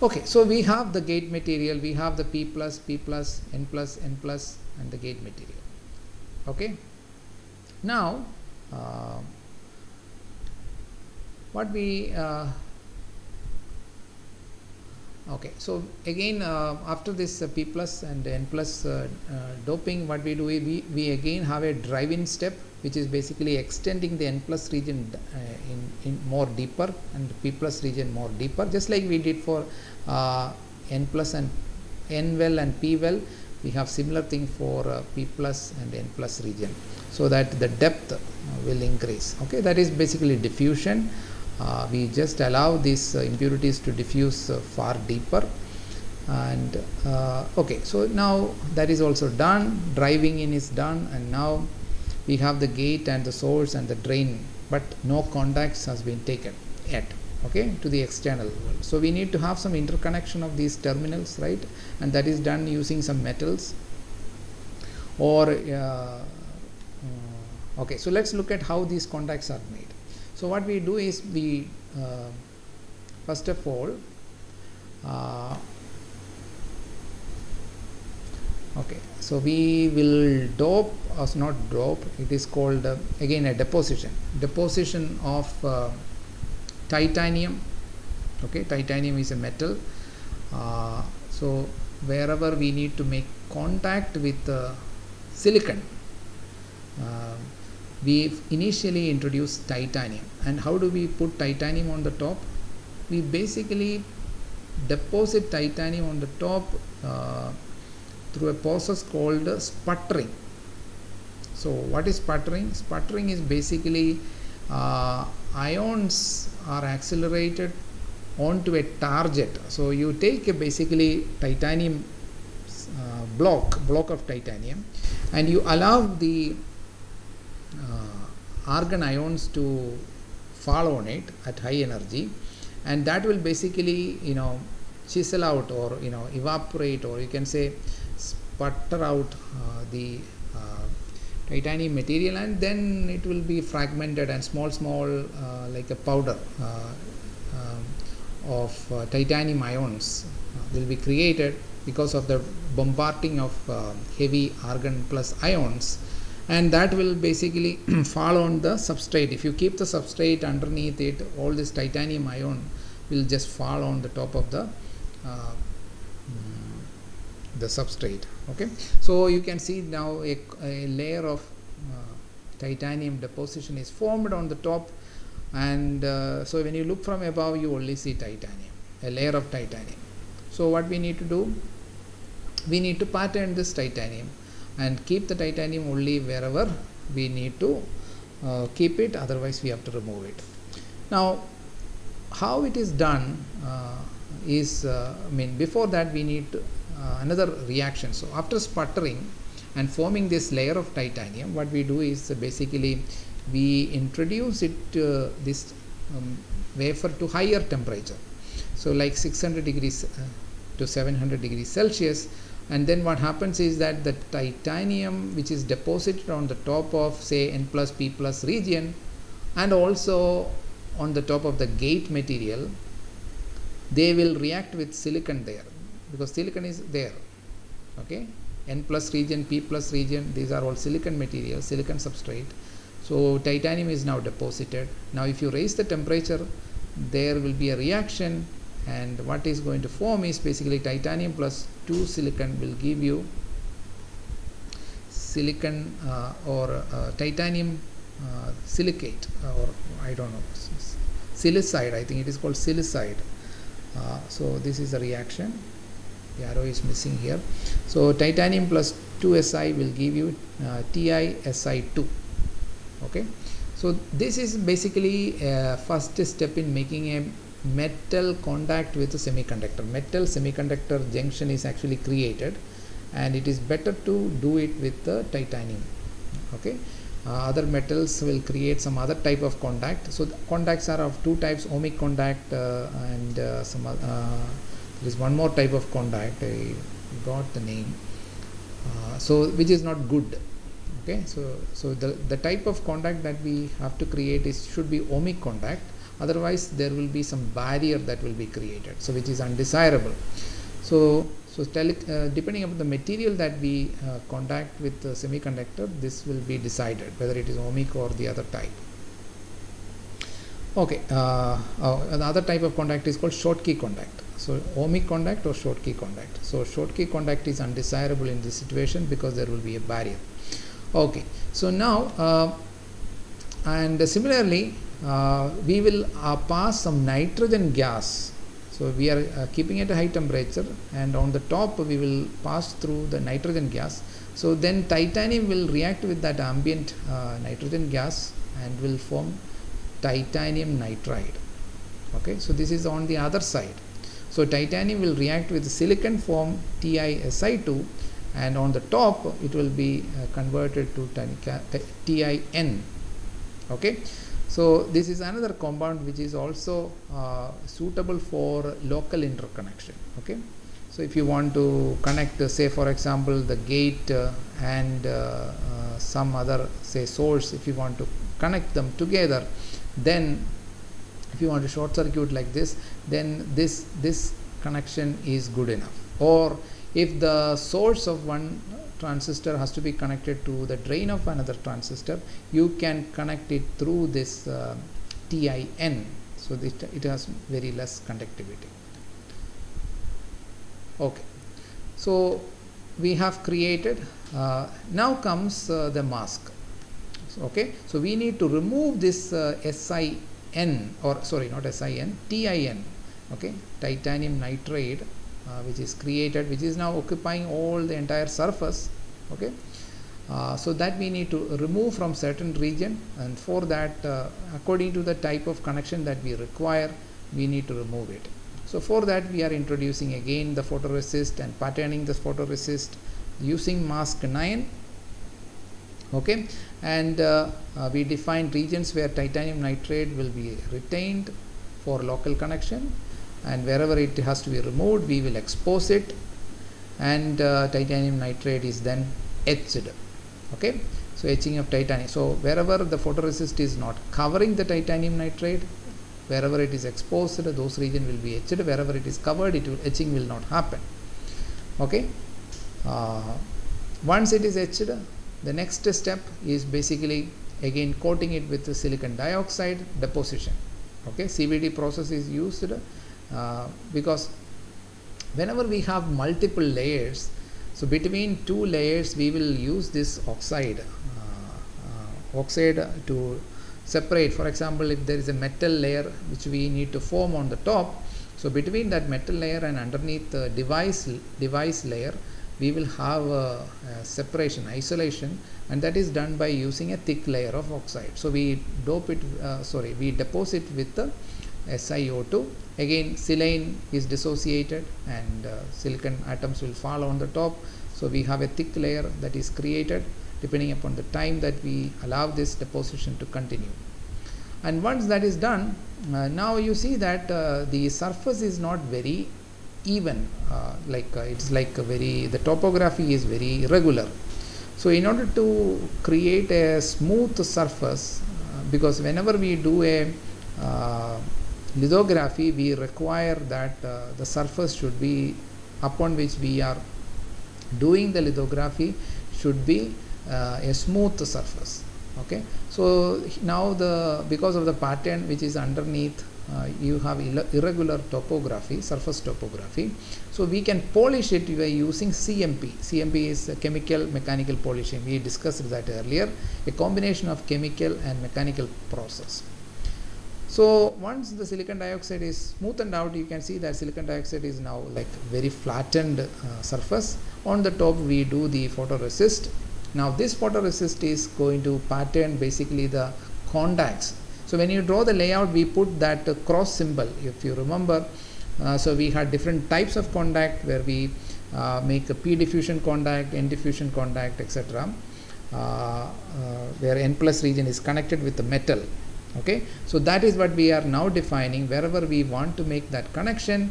Okay, so we have the gate material, we have the P plus, N plus, N plus, and the gate material. Okay, now what we okay, so again after this P plus and N plus doping, what we do, we again have a drive-in step, which is basically extending the N plus region in more deeper and P plus region more deeper, just like we did for N plus and N well and P well. We have similar thing for P plus and N plus region, so that the depth will increase. Okay, that is basically diffusion. We just allow these impurities to diffuse far deeper. And okay, so now that is also done, driving in is done, and now we have the gate and the source and the drain, but no contacts has been taken yet, okay, to the external world. So we need to have some interconnection of these terminals, right, and that is done using some metals or okay, so let's look at how these contacts are made. So what we do is we first of all okay, so we will dope, or not dope, it is called again a deposition of titanium. Okay, titanium is a metal, so wherever we need to make contact with silicon, we initially introduce titanium. And how do we put titanium on the top? We basically deposit titanium on the top through a process called sputtering. So what is sputtering? Sputtering is basically ions are accelerated onto a target. So you take a basically titanium block of titanium, and you allow the argon ions to fall on it at high energy, and that will basically chisel out, or evaporate, or you can say sputter out the titanium material, and then it will be fragmented, and small like a powder of titanium ions will be created because of the bombarding of heavy argon plus ions, and that will basically fall on the substrate. If you keep the substrate underneath it, all this titanium ion will just fall on the top of the substrate. Okay, so you can see now a layer of titanium deposition is formed on the top, and so when you look from above, you only see titanium, a layer of titanium. So what we need to do, we need to pattern this titanium and keep the titanium only wherever we need to keep it, otherwise we have to remove it. Now how it is done is before that we need another reaction. So after sputtering and forming this layer of titanium, what we do is basically we introduce it this wafer to higher temperature, so like 600 degrees to 700 degrees Celsius, and then what happens is that the titanium which is deposited on the top of say N plus P plus region, and also on the top of the gate material, they will react with silicon there, because silicon is there. Okay, N plus region, P plus region, these are all silicon material, silicon substrate. So titanium is now deposited. Now if you raise the temperature, there will be a reaction, and what is going to form is basically titanium plus 2 silicon will give you silicon or titanium silicate, or I don't know, silicide, I think it is called silicide. So this is a reaction, the arrow is missing here. So titanium plus 2Si will give you TiSi2. Okay, so this is basically first step in making a metal contact with a semiconductor. Metal semiconductor junction is actually created, and it is better to do it with the titanium. Okay, other metals will create some other type of contact. So the contacts are of two types: ohmic contact and there is one more type of contact, I got the name, so which is not good. Okay, so the type of contact that we have to create should be ohmic contact, otherwise there will be some barrier that will be created, so which is undesirable. So depending on the material that we contact with the semiconductor, this will be decided whether it is ohmic or the other type. Okay, the other type of contact is called Schottky contact. So ohmic contact or Schottky contact. So Schottky contact is undesirable in this situation because there will be a barrier. Okay, so now and similarly we will pass some nitrogen gas. So we are keeping it at a high temperature, and on the top we will pass through the nitrogen gas. So then titanium will react with that ambient nitrogen gas and will form titanium nitride. Okay, so this is on the other side. So titanium will react with the silicon, form TiSi2, and on the top it will be converted to TiN. Okay, so this is another compound which is also suitable for local interconnection. Okay, so if you want to connect say for example the gate and some other say source, if you want to connect them together, then if you want to short circuit like this, then this connection is good enough. Or if the source of one transistor has to be connected to the drain of another transistor, you can connect it through this TIN, so it has very less conductivity. Okay, so we have created, now comes the mask. So, okay, so we need to remove this SiN, or sorry, not SiN, TIN, okay, titanium nitride, which is created, which is now occupying all the entire surface. Okay, so that we need to remove from certain region, and for that according to the type of connection that we require, we need to remove it. So for that we are introducing again the photoresist and patterning the photoresist using mask 9. Okay, and we define regions where titanium nitride will be retained for local connection, and wherever it has to be removed we will expose it, and titanium nitride is then etched. Okay, so etching of titanium. So wherever the photoresist is not covering the titanium nitride, wherever it is exposed, those region will be etched. Wherever it is covered, etching will not happen. Okay, once it is etched, the next step is basically again coating it with the silicon dioxide deposition. Okay, CVD process is used because whenever we have multiple layers, so between two layers we will use this oxide to separate. For example, if there is a metal layer which we need to form on the top, so between that metal layer and underneath the device layer we will have a separation, isolation, and that is done by using a thick layer of oxide. So we we deposit with the SiO2. Again, silane is dissociated and silicon atoms will fall on the top. So we have a thick layer that is created depending upon the time that we allow this deposition to continue. And once that is done, now you see that the surface is not very even, it's like the topography is very irregular. So in order to create a smooth surface, because whenever we do a lithography, we require that the surface should be upon which we are doing the lithography should be a smooth surface. Okay, so now because of the pattern which is underneath, you have irregular topography, surface topography. So we can polish it by using CMP. CMP is chemical mechanical polishing. We discussed that earlier, a combination of chemical and mechanical process. So once the silicon dioxide is smoothened out, you can see that silicon dioxide is now like very flattened surface. On the top we do the photoresist. Now this photoresist is going to pattern basically the contacts. So when you draw the layout, we put that cross symbol, if you remember. So we had different types of contact where we make a P diffusion contact, N diffusion contact, etc. Where N plus region is connected with the metal. Okay, so that is what we are now defining. Wherever we want to make that connection,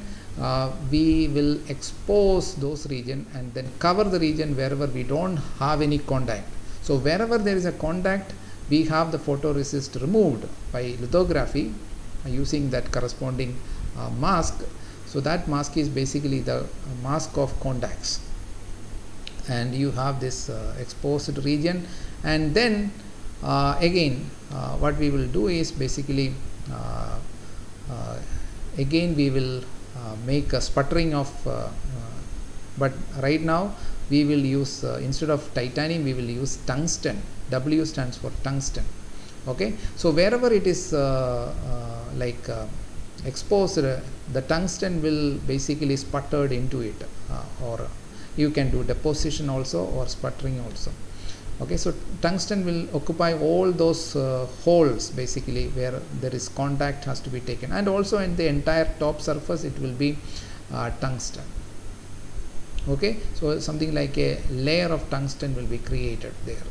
we will expose those region and then cover the region wherever we don't have any contact. So wherever there is a contact, we have the photoresist removed by lithography using that corresponding mask. So that mask is basically the mask of contacts, and you have this exposed region. And then again what we will do is basically again we will make a sputtering of but right now we will use instead of titanium we will use tungsten. W stands for tungsten. Okay, so wherever it is exposed, the tungsten will basically sputtered into it, or you can do deposition also or sputtering also. Okay, so tungsten will occupy all those holes basically where there is contact has to be taken, and also in the entire top surface it will be tungsten. Okay, so something like a layer of tungsten will be created there.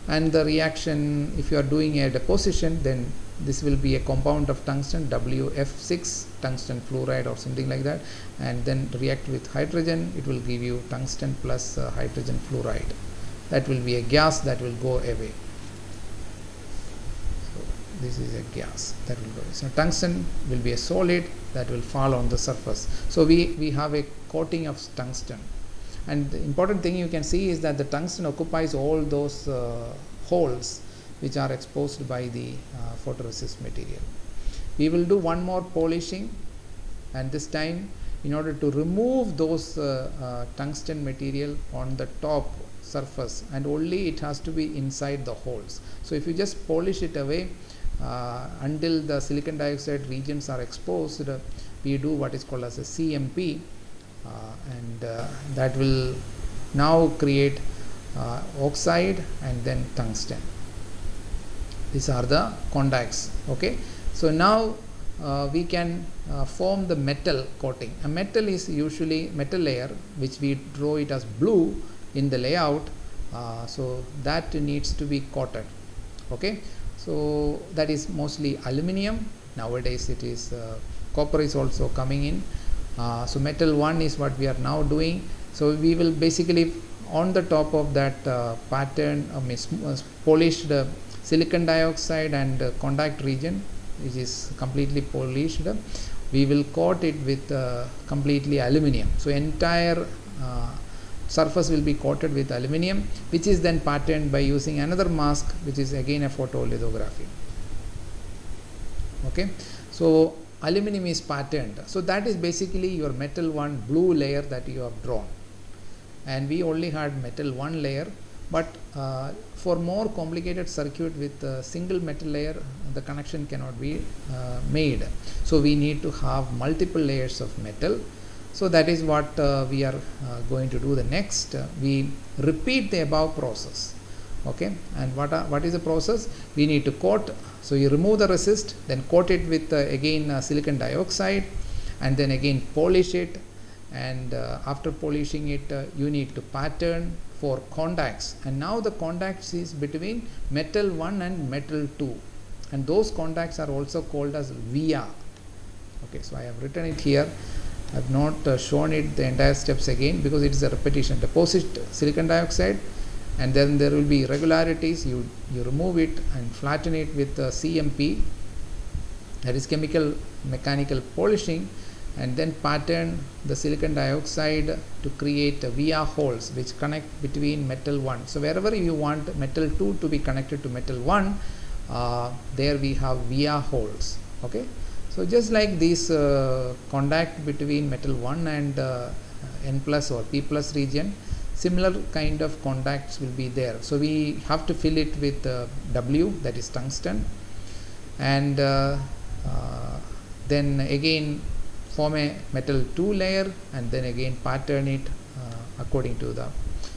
And the reaction, if you are doing a deposition, then this will be a compound of tungsten, WF6, tungsten fluoride or something like that, and then react with hydrogen, it will give you tungsten plus hydrogen fluoride. That will be a gas that will go away. So this is a gas that will go away. So tungsten will be a solid that will fall on the surface. So we have a coating of tungsten. And the important thing you can see is that the tungsten occupies all those holes which are exposed by the photoresist material. We will do one more polishing, and this time in order to remove those tungsten material on the top surface, and only it has to be inside the holes. So if you just polish it away until the silicon dioxide regions are exposed, we do what is called as a CMP. And that will now create oxide and then tungsten. These are the contacts. Okay, so now we can form the metal coating. A metal is usually metal layer, which we draw it as blue in the layout, so that needs to be coated. Okay, so that is mostly aluminum. Nowadays it is copper is also coming in. So metal 1 is what we are now doing. So we will basically on the top of that pattern polished silicon dioxide and contact region, which is completely polished, we will coat it with completely aluminum. So entire surface will be coated with aluminum, which is then patterned by using another mask, which is again a photolithography. Okay, so aluminum is patterned. So that is basically your metal 1 blue layer that you have drawn, and we only had metal 1 layer, but for more complicated circuit with a single metal layer, the connection cannot be made. So we need to have multiple layers of metal. So that is what we are going to do the next. We repeat the above process. Okay, and what is the process? We need to coat. So you remove the resist, then coat it with again silicon dioxide, and then again polish it, and after polishing it you need to pattern for contacts, and now the contacts is between metal 1 and metal 2, and those contacts are also called as via. Okay, so I have written it here. I have not shown it the entire steps again because it is a repetition. Deposit silicon dioxide, and then there will be irregularities. You remove it and flatten it with CMP, that is chemical mechanical polishing, and then pattern the silicon dioxide to create via holes which connect between metal 1. So wherever you want metal 2 to be connected to metal 1, there we have via holes. Okay, so just like this contact between metal 1 and N plus or P plus region, similar kind of contacts will be there. So we have to fill it with W, that is tungsten, and then again form a metal 2 layer, and then again pattern it according to the.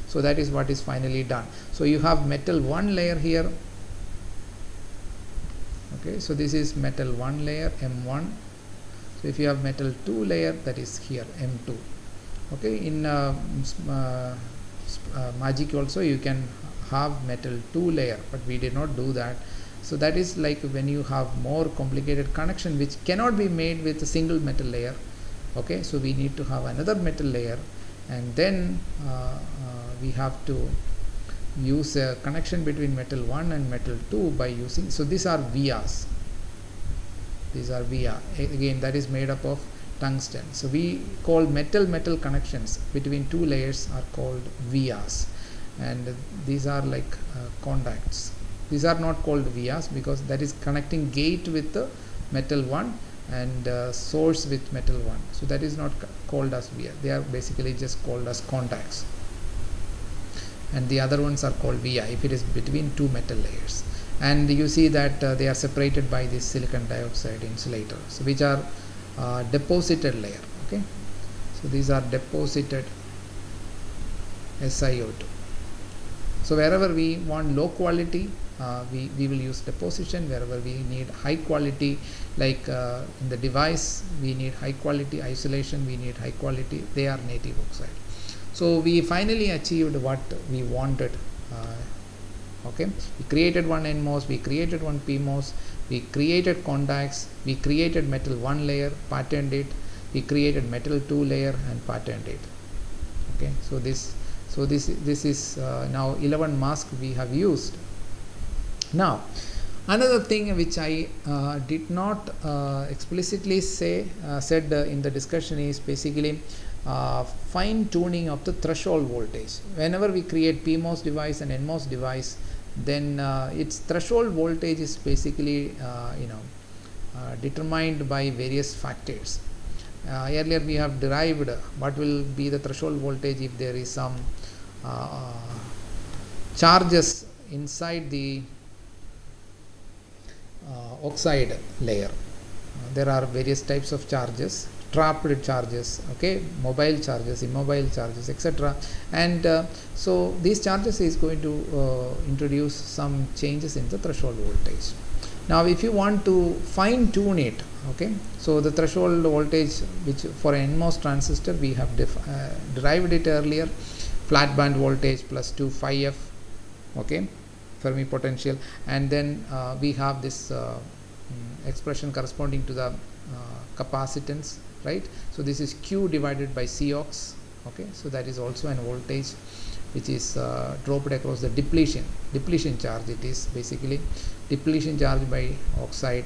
So that is what is finally done. So you have metal 1 layer here. Okay, so this is metal 1 layer M1. So if you have metal 2 layer, that is here M2. Okay, in Magic also you can have metal 2 layer, but we did not do that. So that is like when you have more complicated connection which cannot be made with a single metal layer. Okay, so we need to have another metal layer, and then we have to use a connection between metal 1 and metal 2 by using, so these are vias. These are via, again that is made up of tungsten. So we call metal connections between 2 layers are called vias, and these are like contacts. These are not called vias because that is connecting gate with the metal 1 and source with metal 1. So that is not called as via. They are basically just called as contacts, and the other ones are called via if it is between 2 metal layers. And you see that they are separated by this silicon dioxide insulator, so which are deposited layer. Okay, so these are deposited SiO2. So wherever we want low quality, we will use deposition. Wherever we need high quality, like in the device we need high quality isolation, we need high quality, they are native oxide. So we finally achieved what we wanted. Okay, we created one NMOS, we created one PMOS, we created contacts, we created metal 1 layer, patterned it, we created metal 2 layer and patterned it. Okay, so this is now 11 masks we have used. Now another thing which I did not explicitly said in the discussion is basically fine tuning of the threshold voltage. Whenever we create PMOS device and NMOS device, then its threshold voltage is basically determined by various factors. Earlier we have derived what will be the threshold voltage if there is some charges inside the oxide layer. There are various types of charges, trapped charges, okay, mobile charges, immobile charges, etc. And so these charges is going to introduce some changes in the threshold voltage. Now if you want to fine tune it, okay, so the threshold voltage, which for an NMOS transistor we have derived it earlier, flat band voltage plus 2 phi f, okay, Fermi potential, and then we have this expression corresponding to the capacitance, right? So this is Q divided by Cox, okay, so that is also an voltage which is dropped across the depletion charge. It is basically depletion charge by oxide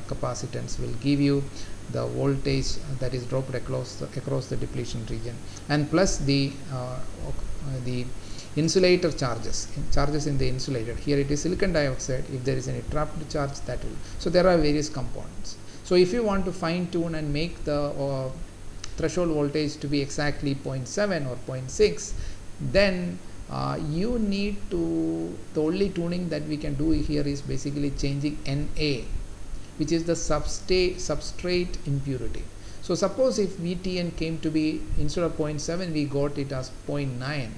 capacitance will give you the voltage that is dropped across the depletion region, and plus the insulator charges in the insulator. Here it is silicon dioxide. If there is any trapped charge, that will. So there are various components. So if you want to fine tune and make the threshold voltage to be exactly 0.7 or 0.6, then you need to, the only tuning that we can do here is basically changing Na, which is the substrate impurity. So suppose if VTN came to be, instead of 0.7 we got it as 0.9.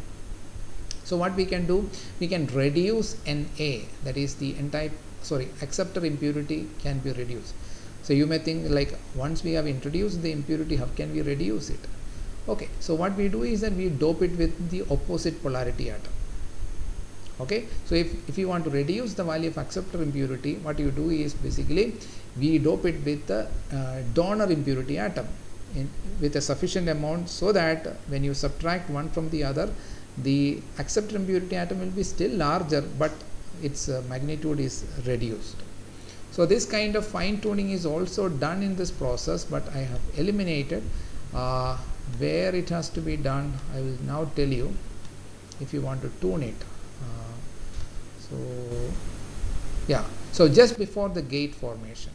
So what we can do, we can reduce Na, that is the n-type, acceptor impurity can be reduced. So you may think, like, once we have introduced the impurity, how can we reduce it? Okay, so what we do is that we dope it with the opposite polarity atom. Okay, so if you want to reduce the value of acceptor impurity, what you do is basically we dope it with the donor impurity atom with a sufficient amount, so that when you subtract one from the other, the acceptor impurity atom will be still larger, but its magnitude is reduced. So this kind of fine tuning is also done in this process, but I have eliminated where it has to be done. I will now tell you if you want to tune it. So just before the gate formation.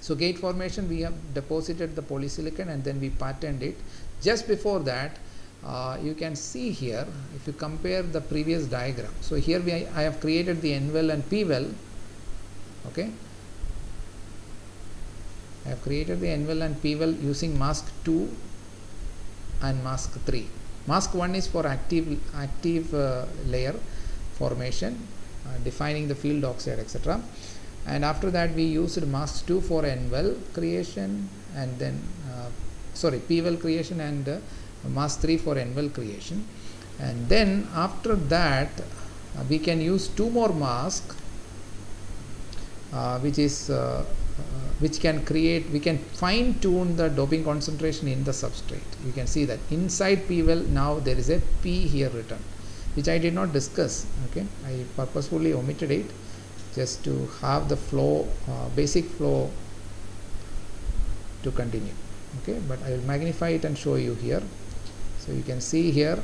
So gate formation, we have deposited the polysilicon and then we patterned it. Just before that, you can see here, if you compare the previous diagram. So here I have created the N well and P well. Okay, I have created the N well and P well using mask 2 and mask 3. Mask 1 is for active layer formation, defining the field oxide, etc. And after that we used mask 2 for N well creation, and then P well creation, and mask 3 for N well creation. And then after that we can use 2 more masks, which can create, we can fine tune the doping concentration in the substrate. You can see that inside P well now there is a P here written, which I did not discuss. Okay, I purposefully omitted it just to have the flow, basic flow to continue. Okay, but I will magnify it and show you here. So you can see here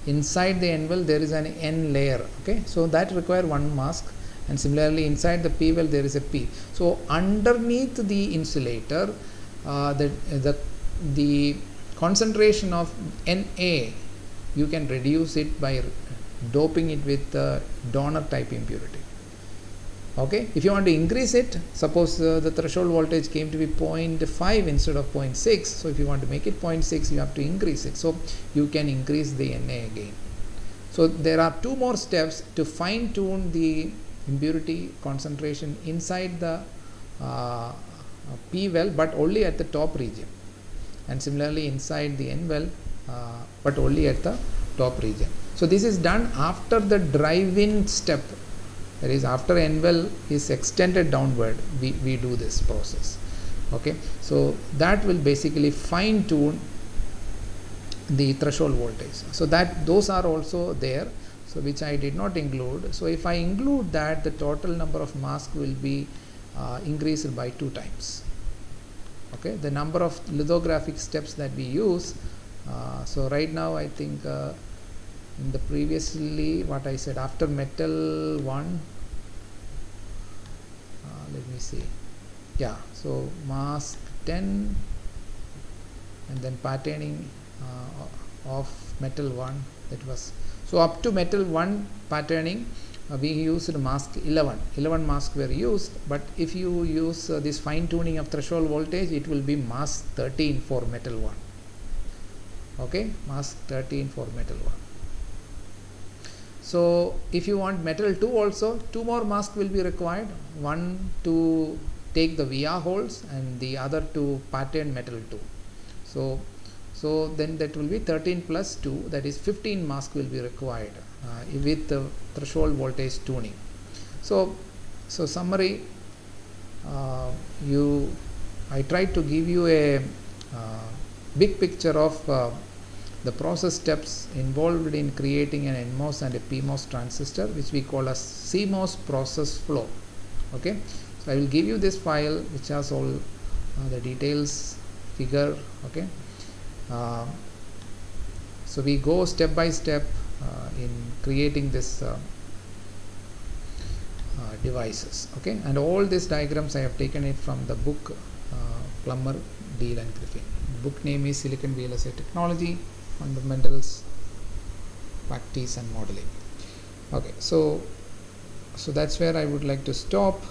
inside the N well there is an N layer. Okay, so that require 1 mask, and similarly inside the P well there is a P. So underneath the insulator, the concentration of Na, you can reduce it by doping it with donor type impurity. Okay, if you want to increase it, suppose the threshold voltage came to be 0.5 instead of 0.6. So if you want to make it 0.6, you have to increase it. So you can increase the Na again. So there are 2 more steps to fine tune the impurity concentration inside the P well, but only at the top region, and similarly inside the N well, but only at the top region. So this is done after the drive-in step, that is after N well is extended downward, we do this process. Okay, so that will basically fine tune the threshold voltage. So that those are also there, so which I did not include. So if I include that, the total number of masks will be increased by 2 times. Okay, the number of lithographic steps that we use. So right now I think in the previously what I said, after metal 1, let me see, yeah, so mask 10 and then patterning of metal 1, that was, so up to metal 1 patterning we used mask 11 masks were used, but if you use this fine tuning of threshold voltage, it will be mask 13 for metal 1. Okay, mask 13 for metal 1. So if you want metal 2 also, 2 more masks will be required, one to take the VR holes and the other to pattern metal 2. So then that will be 13 plus 2, that is 15 masks will be required with the threshold voltage tuning. So summary, I tried to give you a big picture of the process steps involved in creating an NMOS and a PMOS transistor, which we call as CMOS process flow. Okay, so I will give you this file which has all the details, figure. Okay, so we go step by step in creating this devices. Okay, and all these diagrams I have taken it from the book Plummer, Deal and Griffin. The book name is Silicon VLSI Technology, Fundamentals, Practice and Modeling. Okay, so that's where I would like to stop.